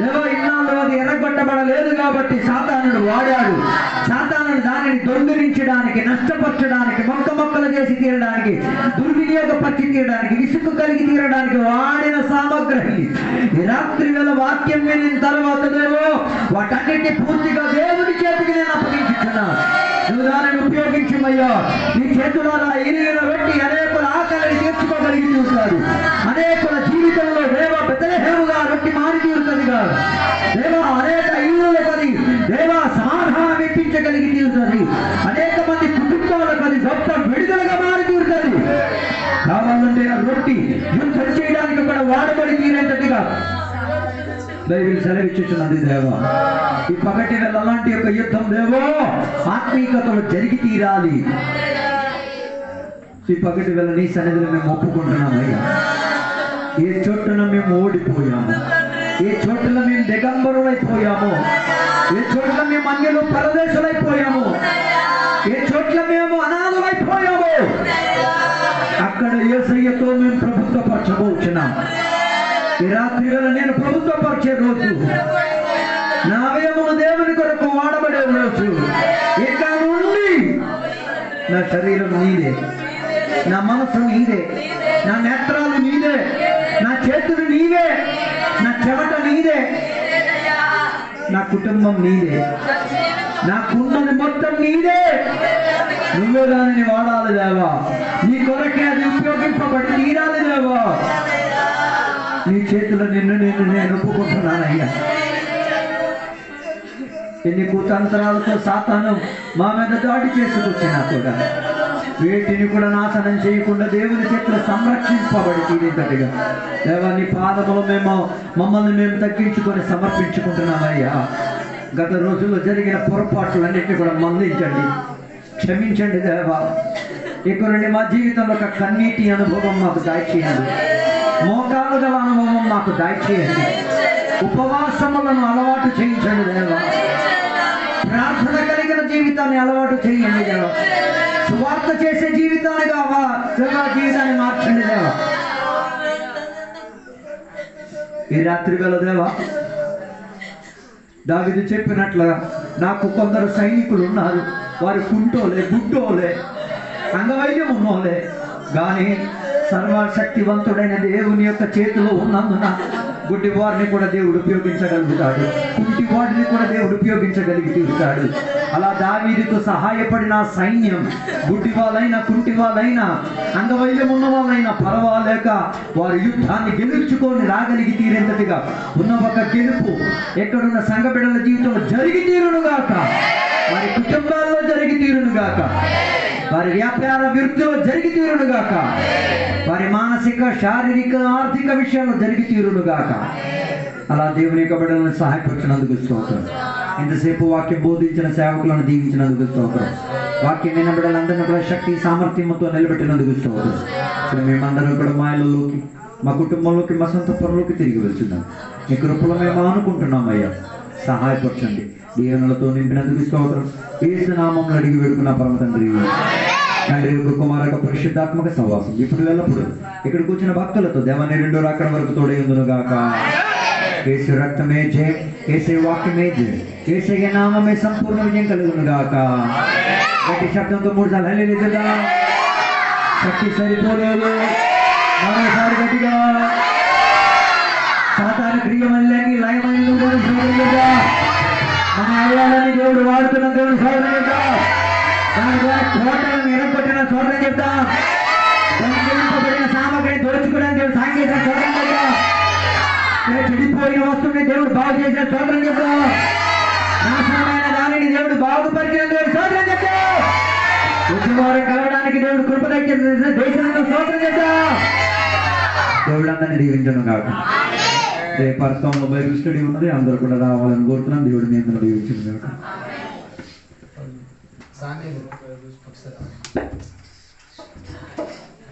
[SPEAKER 6] దేవా. ఇన్నాళ్ళు అది ఎర్రగొట్టబడలేదు కాబట్టి సాతానుడు వాడాడు. సాతానుడు దానిని దొంగిలించడానికి, నష్టపరచడానికి, మొక్కలు చేసి తీరడానికి, దుర్వినియోగపరిచి తీరడానికి, విసుగు కలిగి తీరడానికి వాడిన సామగ్రి ఈ రాత్రి వేళ వాక్యం వినిన తర్వాత దేవో వాటన్నిటిని పూర్తిగా దేవుని చేతికి నేను అప్పగించుకున్నాను. నువ్వు దానిని ఉపయోగించమయ్యా. నీ చేతుల ఇరిగిన పెట్టి అనేకుల ఆకలిని తీర్చుకోగలిగి చూస్తాడు. అనేకుల జీవితంలో దేవ బెత్లెహేముగా రొట్టి మారి తీరుతుంది కాదు దేవా. అనేక ఇళ్ళకు అది దేవా సమాధానం ఇప్పించగలిగి తీరుతుంది. అనేక మంది కుటుంబాలకు అది గొప్ప విడుదలగా మారి తీరుతుంది. కావాలంటే ఆ రొట్టి యుద్ధం చేయడానికి కూడా వాడబడి తీరేటట్టుగా బైబిల్ సెలవిచ్చుచున్నది దేవా. ఈ పగటి వేళ అలాంటి యొక్క యుద్ధం దేవో ఆత్మీయతలో జరిగి తీరాలి. ఈ పగటి వేళ నీ సన్నిధిలో మేము ఒప్పుకుంటున్నామయ్యా. ఏ చోటున మేము ఓడిపోయాము, ఏ చోటున మేము దిగంబరులైపోయాము, ఏ చోట్ల మేము అన్యులు పరదేశులైపోయాము, ఏ చోట్ల మేము అనాథలైపోయాము, అక్కడ యేసయ్యతో మేము ప్రభుత్వపరచబోచున్నాం. ఈ రాత్రి వేళ నేను ప్రభుత్వపరిచే రోజు, నా అవయమును దేవుని కొరకు వాడబడే రోజు. ఇక నుండి నా శరీరం నీదే, నా మనసు నీదే, నా నేత్రాలు నీదే, నా చేతులు నీవే, నా చెమట నీదే, నా కుటుంబం నీదే, నాకున్నది మొత్తం నీదే. నువ్వే దానిని వాడాలి దేవా. నీ కొరకే అది ఉపయోగింపబడి తీరాలి దేవా. నీ చేతిలో నేను ఒప్పుకుంటున్నానయ్యా. ఎన్ని కుతంత్రాలతో సాతాను మా మీద దాడి చేసుకొచ్చినా కూడా వేటిని కూడా నాశనం చేయకుండా దేవుని చేతిలో సంరక్షింపబడి తీరేటట్టుగా దేవా నీ పాదములు మమ్మల్ని మేము తగ్గించుకొని సమర్పించుకుంటున్నామయ్యా. గత రోజుల్లో జరిగిన పొరపాట్లన్నింటినీ కూడా మందించండి, క్షమించండి దేవా. ఇక్కడ నుండి మా జీవితంలో ఒక కన్నీటి అనుభవం మాకు దయచేయండి, మోకాలు గల అనుభవం మాకు దయచేయండి, ఉపవాసములను అలవాటు చేయించండి దేవా. ప్రార్థన కలిగిన జీవితాన్ని అలవాటు చేయండి దేవా. సువార్త చేసే జీవితాన్ని కావా జీవితాన్ని మార్చండి దేవా. ఈ రాత్రి వేళ దేవా దావీదు చెప్పినట్లుగా నాకు కొందరు సైనికులు ఉన్నారు, వారు కుంటోలే, గుడ్డోలే, అంగవైద్యం ఉన్నోలే, కానీ సర్వశక్తివంతుడైన దేవుని యొక్క చేతిలో ఉన్నందున గుడ్డి వారిని కూడా దేవుడు ఉపయోగించగలుగుతాడు, కుంటి వాడిని కూడా దేవుడు ఉపయోగించగలిగి తీరుతాడు. అలా దావీదుతో సహాయపడిన సైన్యం గుడ్డి వాళ్ళైనా కుంటి వాళ్ళైనా అంగవైద్యం ఉన్న వాళ్ళైనా పర్వాలేక వారు యుద్ధాన్ని గెలుచుకొని రాగలిగి తీరేంతటిగా ఉన్న ఒక గెలుపు ఎక్కడున్న సంఘ బిడ్డల జీవితంలో జరిగి తీరునుగాక, వారి కుటుంబాల్లో జరిగి తీరునుగాక, వారి వ్యాపార వృత్తిలో జరిగి తీరునుగాక, వారి మానసిక శారీరక ఆర్థిక విషయాల్లో జరిగి తీరునుగాక. అలా దేవుని యొక్క బిడ్డలను సహాయపరిచినందుకు స్తోత్రం. ఇంతసేపు వాక్యం బోధించిన సేవకులను దీవించినందుకు స్తోత్రం. వాక్యం విన్న బిడ్డలందరినీ కూడా శక్తి సామర్థ్యంతో నిలబెట్టినందుకు స్తోత్రం. ఇప్పుడు మేమందరం కూడా మా ఇళ్ళలోకి, మా కుటుంబంలోకి, మా సొంత పనులోకి తిరిగి వెళ్తున్నాం. మీ కృపలో మేము అనుకుంటున్నాం అయ్యా, సహాయపరచండి. దీవెనలతో నింపినందుకు స్తోత్రం. యేసు నామములో అడిగి వేడుకున్న పరమ తండ్రి. తండ్రి యొక్క కుమారక పరిశుద్ధాత్మక సహవాసం ఇప్పుడు ఎల్లప్పుడు ఇక్కడ కూర్చున్న భక్తులతో దేవాన్ని రెండో రాకడ వరకు తోడే ఉందును గాక. యేసు రక్తమే జయం, యేసు వాక్యమే జయం, యేసయ్య నామమే సంపూర్ణ విజయం కలుగును గాక. గట్టి శబ్దంతో 3 సార్లు హల్లెలూయా. శక్తి సరిపోలేదు, మరోసారి గట్టిగా. సాతాను క్రియమల్లని లయమైన మన అయ్యాలని దేవుడు వాడుతున్న దేవుడు సోదరం చెప్తాం. దాని ద్వారా కోటలను ఎరగొట్టిన సోదరం చెప్తాం. సంకల్పింపబడిన సామగ్రిని దోచుకోవడానికి దేవుడు సాంకేతిక సోదరం చెప్తాం. చెడిపోయిన వస్తువుని దేవుడు బాగు చేసిన సోదరం చెప్తాం. నాశనమైన దానిని దేవుడు బాగుపరిచిన దేవుడు సోదరం చెప్తాం. ఉద్యమవారం కలవడానికి దేవుడు కృప దక్కిన దేశంలో సోదరం చెప్తాం. దేవుడు అందరినీ దీవించను కాక. రేపర్తంలో బైబిల్ స్టడీ ఉన్నది, అందరూ కూడా రావాలని కోరుతున్నాం. దేవుడు మీ అందరూ దీవించను కాక.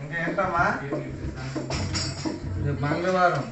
[SPEAKER 5] ఇంకేంటమ్మా
[SPEAKER 4] మంగళవారం